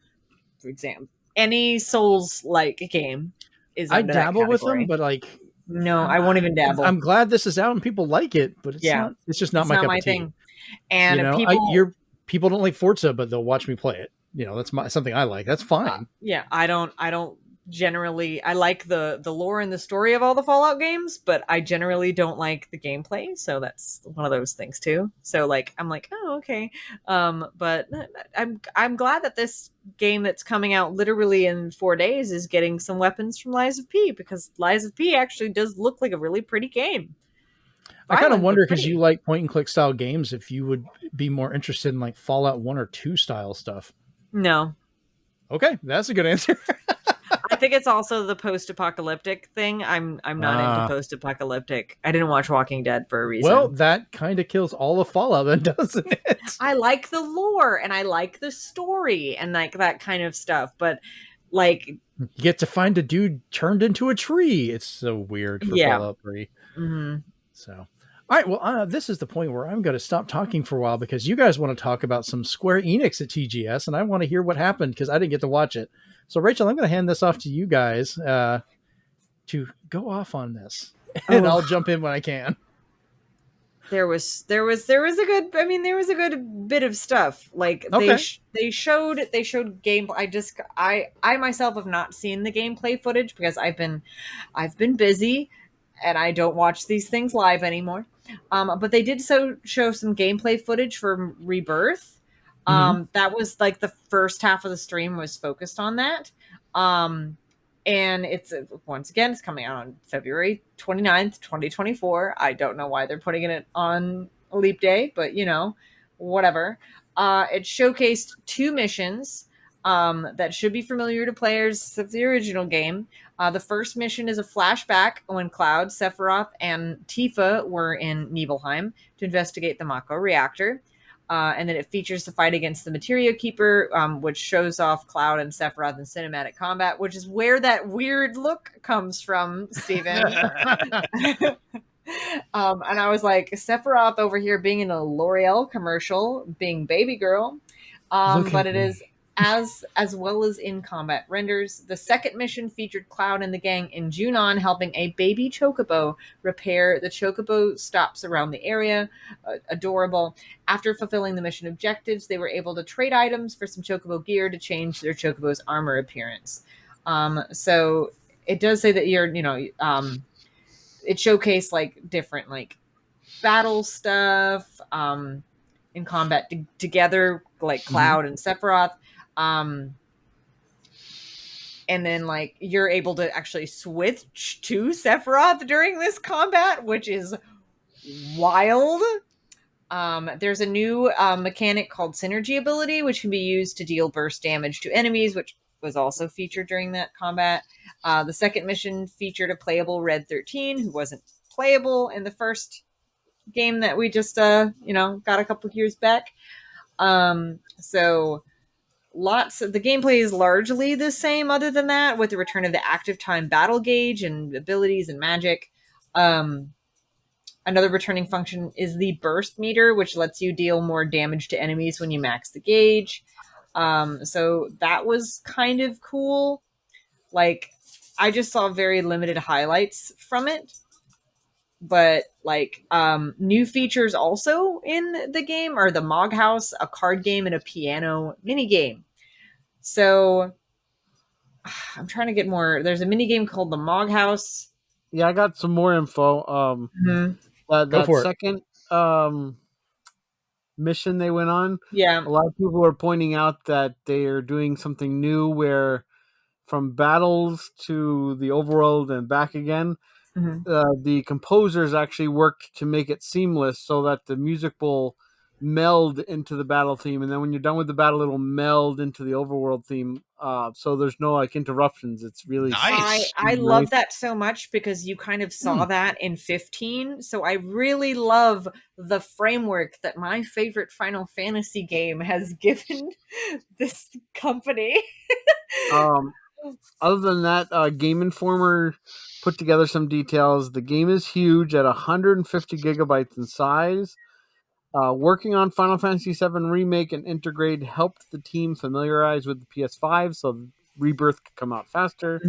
For example, any Souls like game is. I dabble with them, but like. No, I won't even dabble. I'm glad this is out and people like it, but it's just not my cup of tea. Thing. And people don't like Forza, but they'll watch me play it. That's something I like. That's fine. I don't generally. I like the lore and the story of all the Fallout games, but I generally don't like the gameplay. So that's one of those things too. So like I'm like, oh okay, but I'm glad that this game that's coming out literally in 4 days is getting some weapons from Lies of P, because Lies of P actually does look like a really pretty game. I kind of wonder, because you like point and click style games, if you would be more interested in like Fallout 1 or 2 style stuff. No. Okay, that's a good answer. I think it's also the post-apocalyptic thing. I'm not into post-apocalyptic. I didn't watch Walking Dead for a reason. Well, that kind of kills all of Fallout then, doesn't it? I like the lore and I like the story and like that kind of stuff, but like you get to find a dude turned into a tree. It's so weird for Fallout 3. Mm-hmm. So, All right, well, this is the point where I'm going to stop talking for a while because you guys want to talk about some Square Enix at TGS, and I want to hear what happened because I didn't get to watch it. So, Rachel, I'm going to hand this off to you guys to go off on this, and I'll jump in when I can. There was a good, I mean, there was a good bit of stuff. Like they showed game. I myself have not seen the gameplay footage because I've been busy and I don't watch these things live anymore. But they did show some gameplay footage from Rebirth. That was like the first half of the stream was focused on that. And it's once again, it's coming out on February 29th, 2024. I don't know why they're putting it on a leap day, but whatever. It showcased 2 missions that should be familiar to players of the original game. The first mission is a flashback when Cloud, Sephiroth, and Tifa were in Nibelheim to investigate the Mako reactor. And then it features the fight against the Materia Keeper, which shows off Cloud and Sephiroth in cinematic combat, which is where that weird look comes from, Steven. And I was like, Sephiroth over here being in a L'Oreal commercial, being baby girl. But it is as well as in combat renders. The second mission featured Cloud and the gang in Junon helping a baby chocobo repair the chocobo stops around the area. Adorable. After fulfilling the mission objectives, they were able to trade items for some chocobo gear to change their chocobo's armor appearance. So it does say that it showcased like different like battle stuff in combat together, like Cloud and Sephiroth. And then like you're able to actually switch to Sephiroth during this combat, which is wild. There's a new mechanic called Synergy Ability, which can be used to deal burst damage to enemies, which was also featured during that combat. The second mission featured a playable Red 13, who wasn't playable in the first game that we just got a couple years back. So lots of the gameplay is largely the same other than that, with the return of the active time battle gauge and abilities and magic. Another returning function is the burst meter, which lets you deal more damage to enemies when you max the gauge. So that was kind of cool. Like, I just saw very limited highlights from it. But like new features also in the game are the Mog House, a card game, and a piano mini game. So I'm trying to get more. There's a mini game called the Mog House. Yeah, I got some more info. That second mission they went on. Yeah, a lot of people are pointing out that they are doing something new where from battles to the overworld and back again. The composers actually worked to make it seamless so that the music will meld into the battle theme, and then when you're done with the battle, it'll meld into the overworld theme. So there's no like interruptions. It's really nice. I love that so much because you kind of saw that in 15. So I really love the framework that my favorite Final Fantasy game has given this company. Other than that, Game Informer put together some details. The game is huge at 150 gigabytes in size. Working on Final Fantasy VII Remake and Integrate helped the team familiarize with the PS5 so Rebirth could come out faster.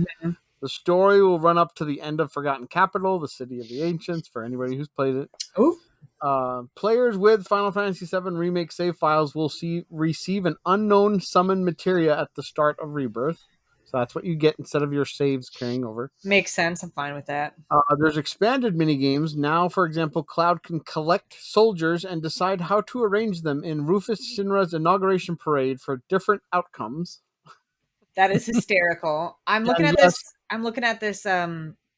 The story will run up to the end of Forgotten Capital, the City of the Ancients, for anybody who's played it. Players with Final Fantasy VII Remake save files will receive an unknown summon materia at the start of Rebirth. So that's what you get instead of your saves carrying over. Makes sense. I'm fine with that. There's expanded minigames. Now, for example, Cloud can collect soldiers and decide how to arrange them in Rufus Shinra's inauguration parade for different outcomes. That is hysterical. I'm looking at this. I'm looking at this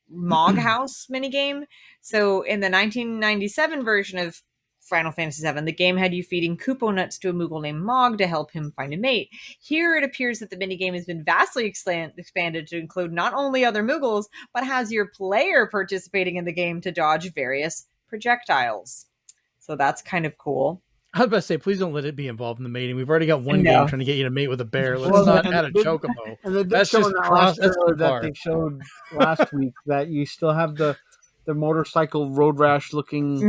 Mog House minigame. So in the 1997 version of Final Fantasy VII, the game had you feeding Koopo nuts to a Moogle named Mog to help him find a mate. Here it appears that the minigame has been vastly expanded to include not only other Moogles, but has your player participating in the game to dodge various projectiles. So that's kind of cool. I was about to say, please don't let it be involved in the mating. We've already got one game trying to get you to mate with a bear. Let's not add a chocobo. And they did show in that they showed last week that you still have the the motorcycle road rash looking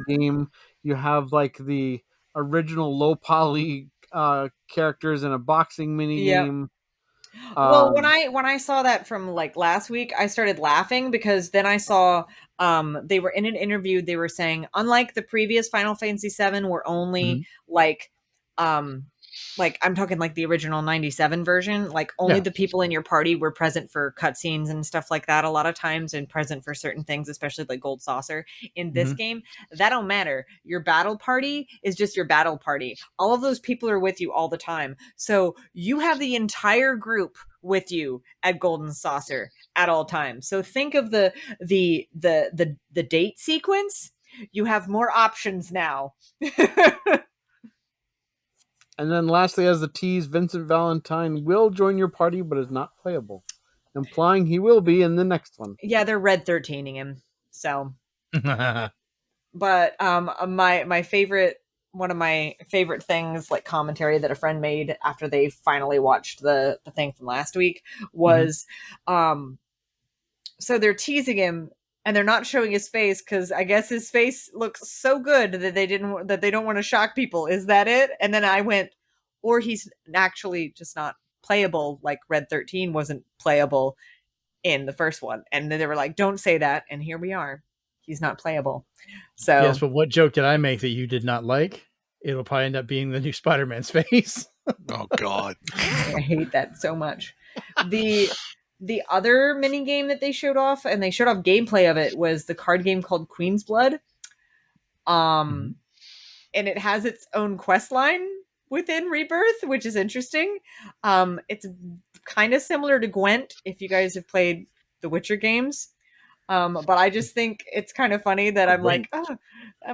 game. You have like the original low poly characters in a boxing mini game. Well, when I saw that from like last week, I started laughing because then I saw they were in an interview, they were saying unlike the previous Final Fantasy 7 were only like I'm talking like the original 97 version, like only the people in your party were present for cutscenes and stuff like that a lot of times, and present for certain things, especially like Gold Saucer. In this game, that don't matter. Your battle party is just your battle party. All of those people are with you all the time. So you have the entire group with you at Golden Saucer at all times. So think of the date sequence. You have more options now. And then lastly, as the tease, Vincent Valentine will join your party, but is not playable, implying he will be in the next one. Yeah, they're red 13ing him. So, but my favorite, one of my favorite things, like commentary that a friend made after they finally watched the thing from last week was, so they're teasing him. And they're not showing his face because I guess his face looks so good that they don't want to shock people. Is that it? And then I went, or he's actually just not playable, like Red 13 wasn't playable in the first one. And then they were like, don't say that. And here we are. He's not playable. So yes, but what joke did I make that you did not like? It'll probably end up being the new Spider-Man's face. Oh God. I hate that so much. The other mini game that they showed off, and they showed off gameplay of it, was the card game called Queen's Blood. And it has its own quest line within Rebirth, which is interesting. It's kind of similar to Gwent, if you guys have played the Witcher games. But I just think it's kind of funny that I'm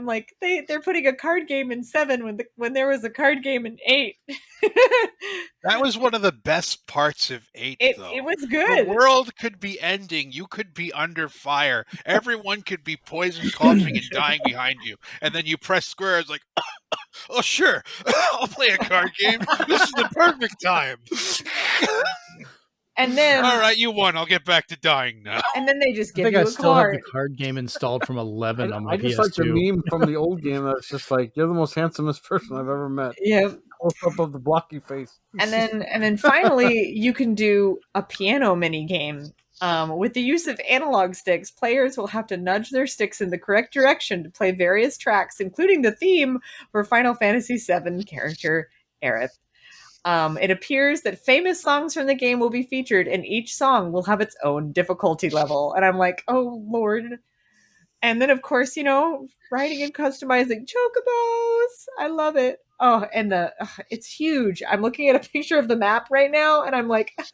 like, they're putting a card game in 7 when there was a card game in 8. That was one of the best parts of 8, though. It was good. The world could be ending. You could be under fire. Everyone could be poisoned, coughing, and dying behind you. And then you press square. It's like, oh, sure. I'll play a card game. This is the perfect time. And then, all right, you won. I'll get back to dying now. And then they just give you a card. I still have the card game installed from 11 on my PS2. I just like the meme from the old game that's just like, you're the most handsomest person I've ever met. Yeah. Close up of the blocky face. And then finally, you can do a piano mini game. With the use of analog sticks, players will have to nudge their sticks in the correct direction to play various tracks, including the theme for Final Fantasy VII character Aerith. It appears that famous songs from the game will be featured, and each song will have its own difficulty level. And I'm like, oh, Lord. And then, of course, writing and customizing chocobos. I love it. Oh, and it's huge. I'm looking at a picture of the map right now, and I'm like, I'm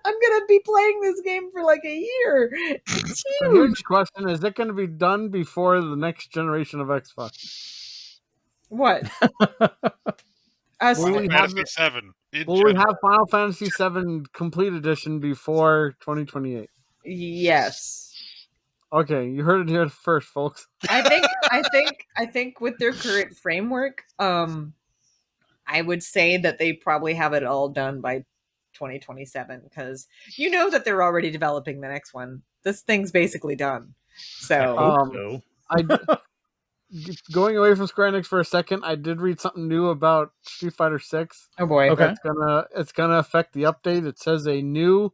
going to be playing this game for like a year. It's huge. The huge question, is it going to be done before the next generation of Xbox? What? Will we have Final Fantasy VII Complete Edition before 2028? Yes. Okay, you heard it here first, folks. I think with their current framework, I would say that they probably have it all done by 2027, because that they're already developing the next one. This thing's basically done. So going away from Square Enix for a second, I did read something new about Street Fighter 6. Oh boy. Okay. It's gonna affect the update. It says a new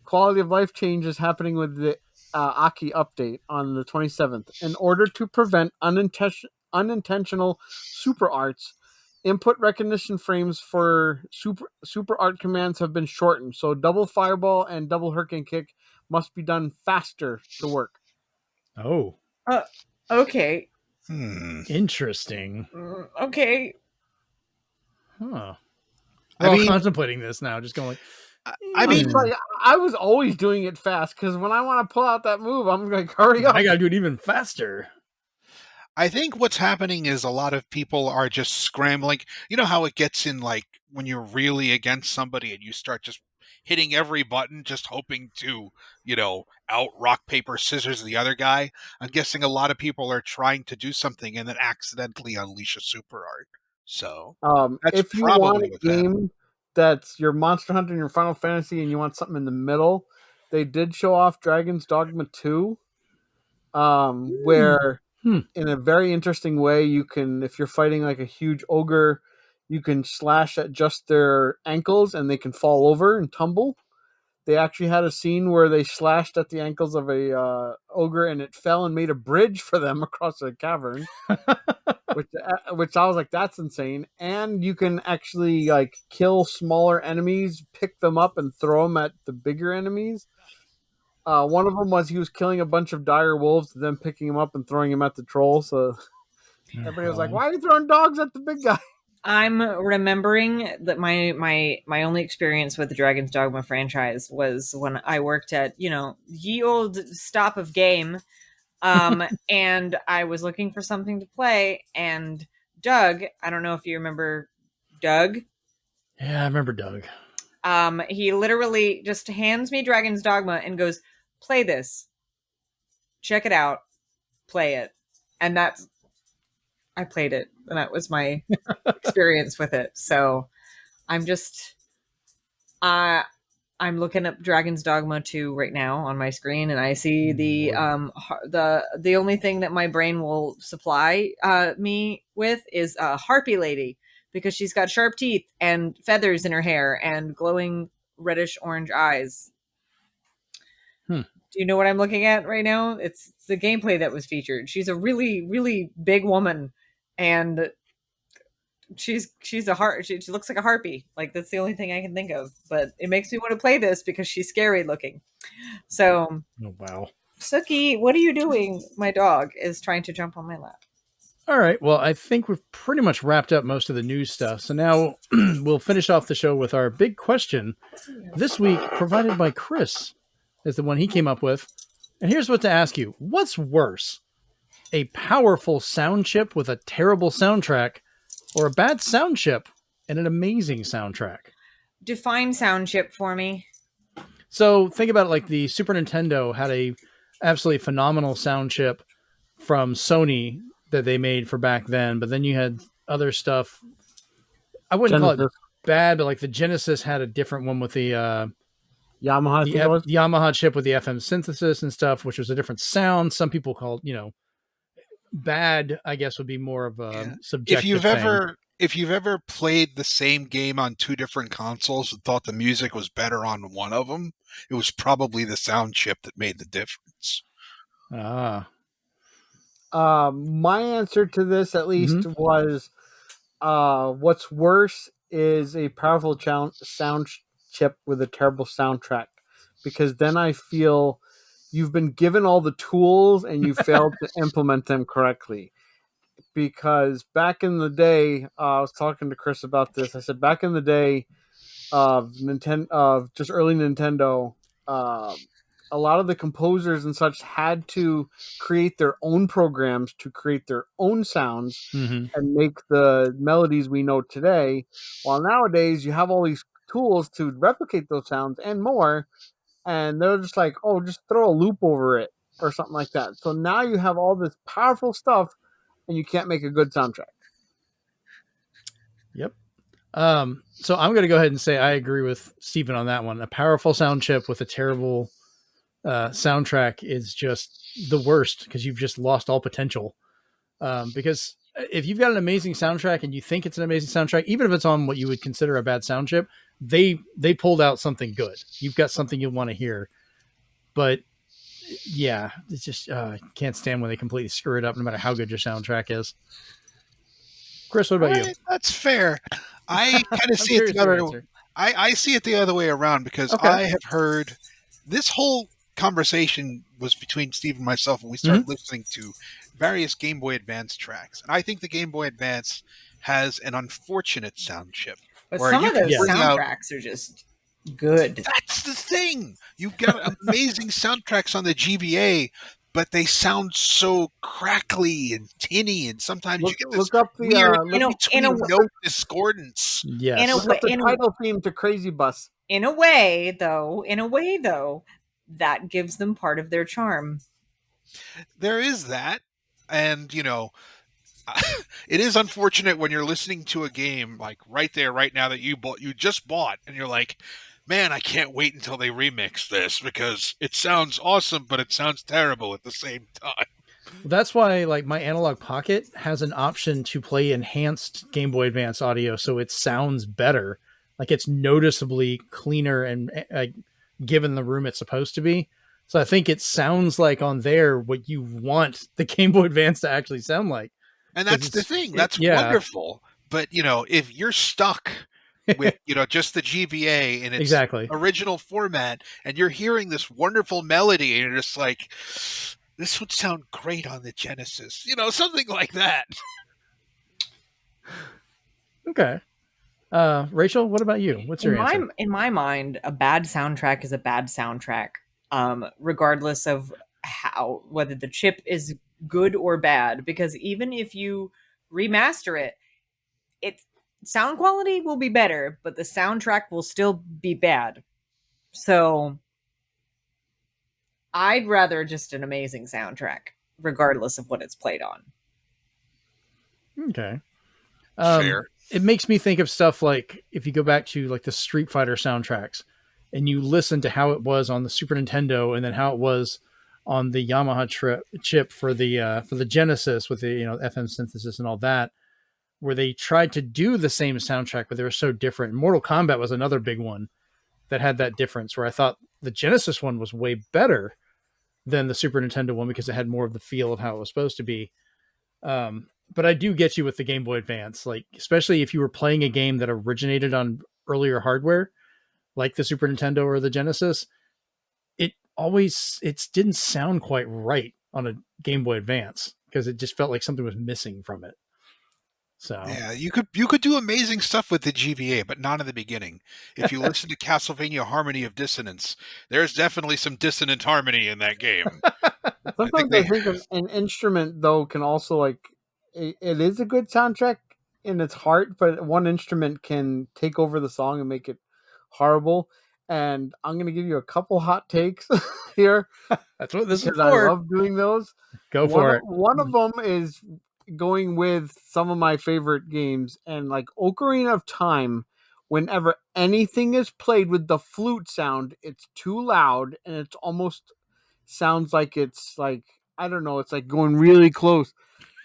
quality of life change is happening with the Aki update on the 27th. In order to prevent unintentional super arts, input recognition frames for super art commands have been shortened. So double fireball and double hurricane kick must be done faster to work. Oh. Okay. Interesting. Okay. Huh. I'm contemplating this now, just going like, I was always doing it fast, because when I want to pull out that move, I'm like, hurry up. I got to do it even faster. I think what's happening is a lot of people are just scrambling. You know how it gets in, like, when you're really against somebody and you start just hitting every button, just hoping to, out rock, paper, scissors the other guy. I'm guessing a lot of people are trying to do something and then accidentally unleash a super art. So that's if you want a game that's your Monster Hunter and your Final Fantasy and you want something in the middle, they did show off Dragon's Dogma 2. where in a very interesting way, you can, if you're fighting like a huge ogre, you can slash at just their ankles and they can fall over and tumble. They actually had a scene where they slashed at the ankles of a ogre and it fell and made a bridge for them across a cavern. which I was like, that's insane. And you can actually like kill smaller enemies, pick them up, and throw them at the bigger enemies. One of them was he was killing a bunch of dire wolves, then picking him up and throwing him at the troll. So everybody was like, "Why are you throwing dogs at the big guy?" I'm remembering that my only experience with the Dragon's Dogma franchise was when I worked at, ye old Stop of Game, and I was looking for something to play, and Doug, I don't know if you remember Doug. Yeah, I remember Doug. He literally just hands me Dragon's Dogma and goes, "Play this. Check it out. Play it." And I played it, and that was my experience with it. So I'm looking up Dragon's Dogma 2 right now on my screen, and I see the only thing that my brain will supply me with is a harpy lady, because she's got sharp teeth and feathers in her hair and glowing reddish orange eyes. Do you know what I'm looking at right now? It's the gameplay that was featured. She's a really, really big woman, and she looks like a harpy. Like, that's the only thing I can think of. But it makes me want to play this because she's scary looking. So, oh wow, Suki, what are you doing? My dog is trying to jump on my lap. All right. Well, I think we've pretty much wrapped up most of the news stuff. So now we'll finish off the show with our big question this week, provided by Chris, is the one he came up with. And here's what to ask you. What's worse? A powerful sound chip with a terrible soundtrack, or a bad sound chip and an amazing soundtrack? Define sound chip for me. So think about it like the Super Nintendo had a absolutely phenomenal sound chip from Sony that they made for back then, but then you had other stuff. I wouldn't call it bad, but like the Genesis had a different one with the Yamaha, Yamaha chip with the FM synthesis and stuff, which was a different sound. Some people called, bad, I guess, would be more of a subjective thing. If you've ever played the same game on two different consoles and thought the music was better on one of them, it was probably the sound chip that made the difference. My answer to this, at least, was what's worse is a powerful sound chip with a terrible soundtrack, because then I feel you've been given all the tools and you failed to implement them correctly. Because back in the day, I was talking to Chris about this. I said back in the day of Nintendo, just early Nintendo, a lot of the composers and such had to create their own programs to create their own sounds and make the melodies we know today. While nowadays you have all these tools to replicate those sounds and more, and they're just like, oh, just throw a loop over it or something like that. So now you have all this powerful stuff and you can't make a good soundtrack. Yep. So I'm going to go ahead and say I agree with Steven on that one. A powerful sound chip with a terrible soundtrack is just the worst, because you've just lost all potential. Because if you've got an amazing soundtrack and you think it's an amazing soundtrack, even if it's on what you would consider a bad sound chip, they pulled out something good. You've got something you want to hear. But yeah, it's just can't stand when they completely screw it up, no matter how good your soundtrack is. Chris, what about you? That's fair. I kind of see it the other. I see it the other way around, because I have heard this whole conversation was between Steve and myself when we started listening to various Game Boy Advance tracks, and I think the Game Boy Advance has an unfortunate sound chip. But some of those soundtracks are just good. That's the thing. You've got amazing soundtracks on the GBA, but they sound so crackly and tinny, and sometimes you get this weird note discordance. Yes. Look up the title theme to Crazy Bus. In a way, though, that gives them part of their charm. There is that, and it is unfortunate when you're listening to a game like right there, right now, that you just bought, and you're like, man, I can't wait until they remix this because it sounds awesome, but it sounds terrible at the same time. That's why, like, my Analog Pocket has an option to play enhanced Game Boy Advance audio, so it sounds better. Like, it's noticeably cleaner and given the room it's supposed to be. So I think it sounds like on there what you want the Game Boy Advance to actually sound like. And that's the thing. That's wonderful. But, if you're stuck with, just the GBA in its original format, and you're hearing this wonderful melody, and you're just like, this would sound great on the Genesis. Something like that. Okay. Rachel, what about you? What's your answer? In my mind, a bad soundtrack is a bad soundtrack, regardless of whether the chip is good or bad. Because even if you remaster it, sound quality will be better, but the soundtrack will still be bad. So I'd rather just an amazing soundtrack, regardless of what it's played on. Okay. Fair. It makes me think of stuff like if you go back to like the Street Fighter soundtracks and you listen to how it was on the Super Nintendo and then how it was on the Yamaha chip for the Genesis with the FM synthesis and all that, where they tried to do the same soundtrack, but they were so different. Mortal Kombat was another big one that had that difference, where I thought the Genesis one was way better than the Super Nintendo one because it had more of the feel of how it was supposed to be. But I do get you with the Game Boy Advance, like especially if you were playing a game that originated on earlier hardware, like the Super Nintendo or the Genesis. It didn't sound quite right on a Game Boy Advance because it just felt like something was missing from it. So yeah, you could do amazing stuff with the GBA, but not in the beginning. If you listen to Castlevania Harmony of Dissonance, there's definitely some dissonant harmony in that game. Sometimes I think an instrument though can also it is a good soundtrack in its heart, but one instrument can take over the song and make it horrible. And I'm going to give you a couple hot takes here. That's what this is for. I love doing those. Go for it. One of them is going with some of my favorite games, and like Ocarina of Time, whenever anything is played with the flute sound, it's too loud and it's almost sounds like it's like, I don't know, it's like going really close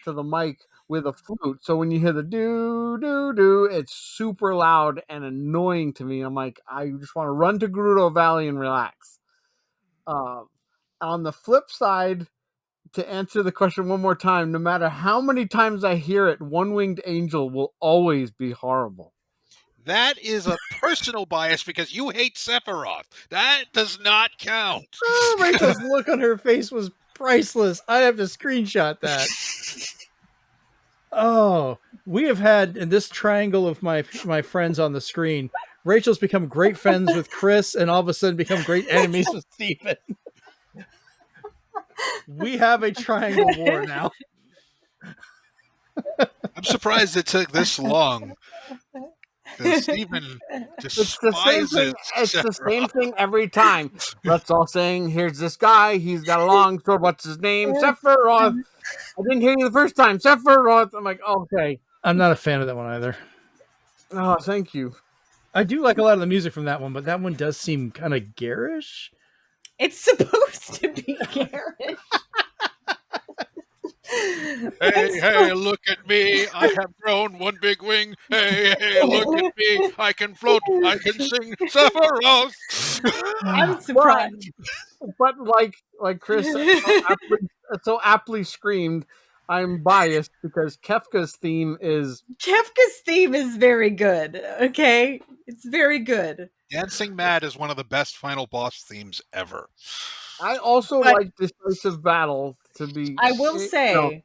to the mic with a flute. So when you hear the do do do, it's super loud and annoying to me. I'm like, I just want to run to Gerudo Valley and relax. On the flip side, to answer the question one more time, no matter how many times I hear it, One Winged Angel will always be horrible. That is a personal bias because you hate Sephiroth. That does not count. Oh, Rachel's look on her face was priceless. I have to screenshot that. Oh, we have had in this triangle of my friends on the screen, Rachel's become great friends with Chris and all of a sudden become great enemies with Stephen. We have a triangle war now. I'm surprised it took this long. Stephen despises It's the same thing every time. Let's all sing, here's this guy, he's got a long sword, what's his name? Sephiroth. I didn't hear you the first time. Sephiroth. I'm like, okay. I'm not a fan of that one either. Oh, thank you. I do like a lot of the music from that one, but that one does seem kind of garish. It's supposed to be garish. Hey, look at me. I have grown one big wing. Hey, look at me. I can float. I can sing Sephiroth. I'm surprised. But like Chris so aptly screamed, I'm biased because Kefka's theme is very good. Okay? It's very good. Dancing Mad is one of the best final boss themes ever. I also like Decisive Battle to be. I will say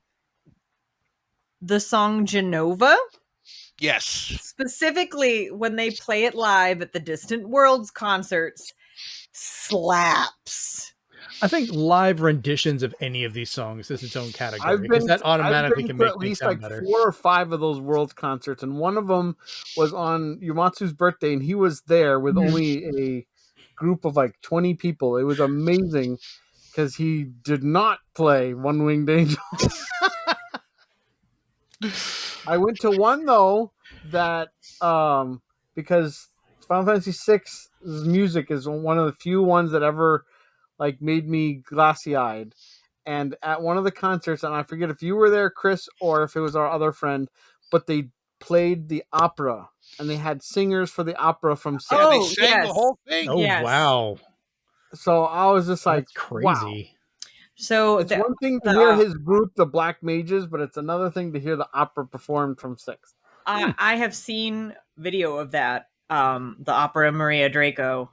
the song Genova. Yes. Specifically when they play it live at the Distant Worlds concerts, slaps. I think live renditions of any of these songs is its own category because that automatically can make things sound better. 4 or 5 of those Worlds concerts, and one of them was on Yumatsu's birthday, and he was there with only a group of 20 people. It was amazing because he did not play One Winged Angel. I went to one though that because Final Fantasy VI music is one of the few ones that ever like made me glassy eyed. And at one of the concerts, and I forget if you were there, Chris, or if it was our other friend, but they played the opera, and they had singers for the opera from Six. Yeah, they sang the whole thing. Oh, wow. So I was just like, that's crazy. Wow. So it's one thing to hear his group, the Black Mages, but it's another thing to hear the opera performed from Six. I have seen video of that, the opera Maria Draco.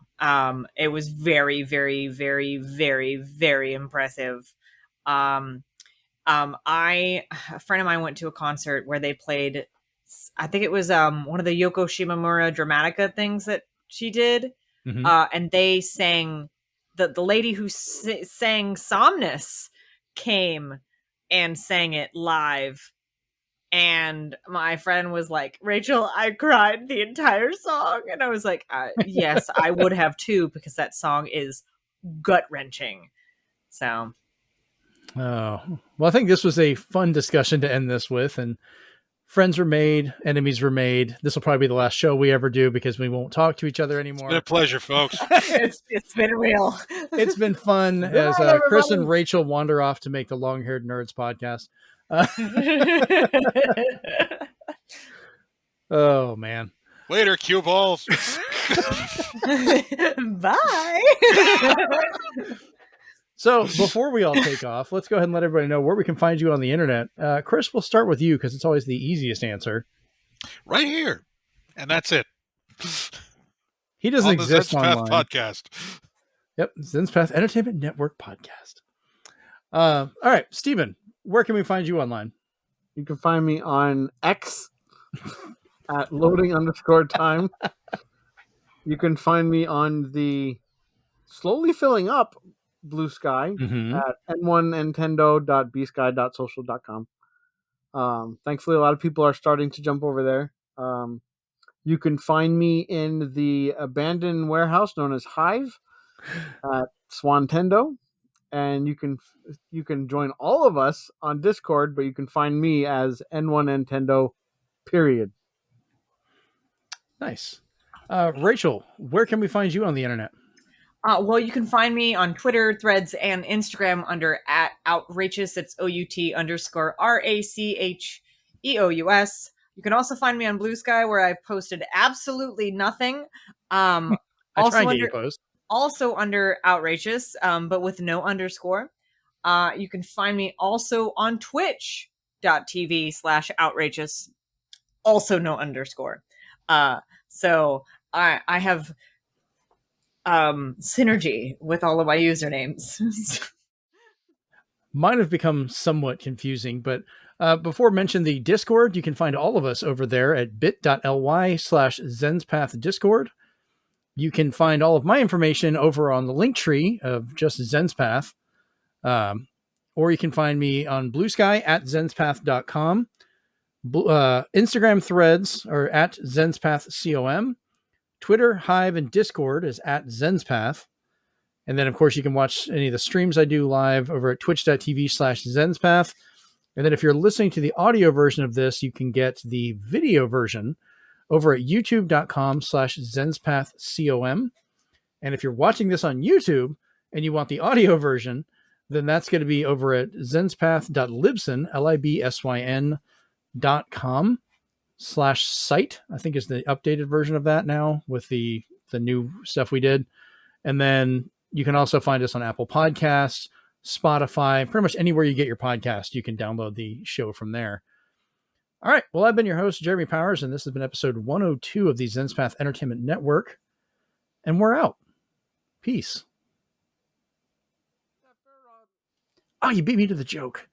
It was very, very, very, very, very impressive. A friend of mine went to a concert where they played, I think it was one of the Yoko Shimomura Dramatica things that she did. Mm-hmm. And they sang, the lady who sang Somnus came and sang it live. And my friend was like, Rachel, I cried the entire song. And I was like, yes, I would have too, because that song is gut-wrenching. So. Oh, well, I think this was a fun discussion to end this with. And friends were made, enemies were made. This will probably be the last show we ever do because we won't talk to each other anymore. It's been a pleasure, folks. it's been real. It's been fun as Chris and Rachel wander off to make the Long-Haired Nerds podcast. Oh, man. Later, cue balls. Bye. So before we all take off, let's go ahead and let everybody know where we can find you on the internet. Chris, we'll start with you because it's always the easiest answer. Right here. And that's it. He doesn't exist online. Zenspath podcast. Yep. Zenspath Entertainment Network podcast. All right, Steven, where can we find you online? You can find me on X at loading_time. You can find me on the slowly filling up Blue Sky at n1nintendo.bsky.social.com. Thankfully, a lot of people are starting to jump over there. You can find me in the abandoned warehouse known as Hive at Swantendo. And you can join all of us on Discord, but you can find me as N1Nintendo, period. Nice. Rachel, where can we find you on the internet? Well, you can find me on Twitter, Threads, and Instagram under @outracheous. It's OUT_RACHEOUS. You can also find me on Blue Sky, where I've posted absolutely nothing. I try and get you post. Also under Outrageous, but with no underscore. You can find me also on twitch.tv/outrageous. Also no underscore. So I have synergy with all of my usernames. Mine have become somewhat confusing, but before mention the Discord, you can find all of us over there at bit.ly/Zenspath Discord. You can find all of my information over on the link tree of just Zenspath. Or you can find me on Blue Sky at Zenspath.com. Instagram Threads are at ZenspathCom. Twitter, Hive, and Discord is at Zenspath. And then, of course, you can watch any of the streams I do live over at twitch.tv/Zenspath. And then if you're listening to the audio version of this, you can get the video version over at youtube.com/ZenspathCom. And if you're watching this on YouTube and you want the audio version, then that's going to be over at zenspath.libsyn, libsyn.com/site. I think is the updated version of that now with the new stuff we did. And then you can also find us on Apple Podcasts, Spotify, pretty much anywhere you get your podcast, you can download the show from there. All right. Well, I've been your host, Jeremy Powers, and this has been episode 102 of the Zenspath Entertainment Network. And we're out. Peace. Oh, you beat me to the joke.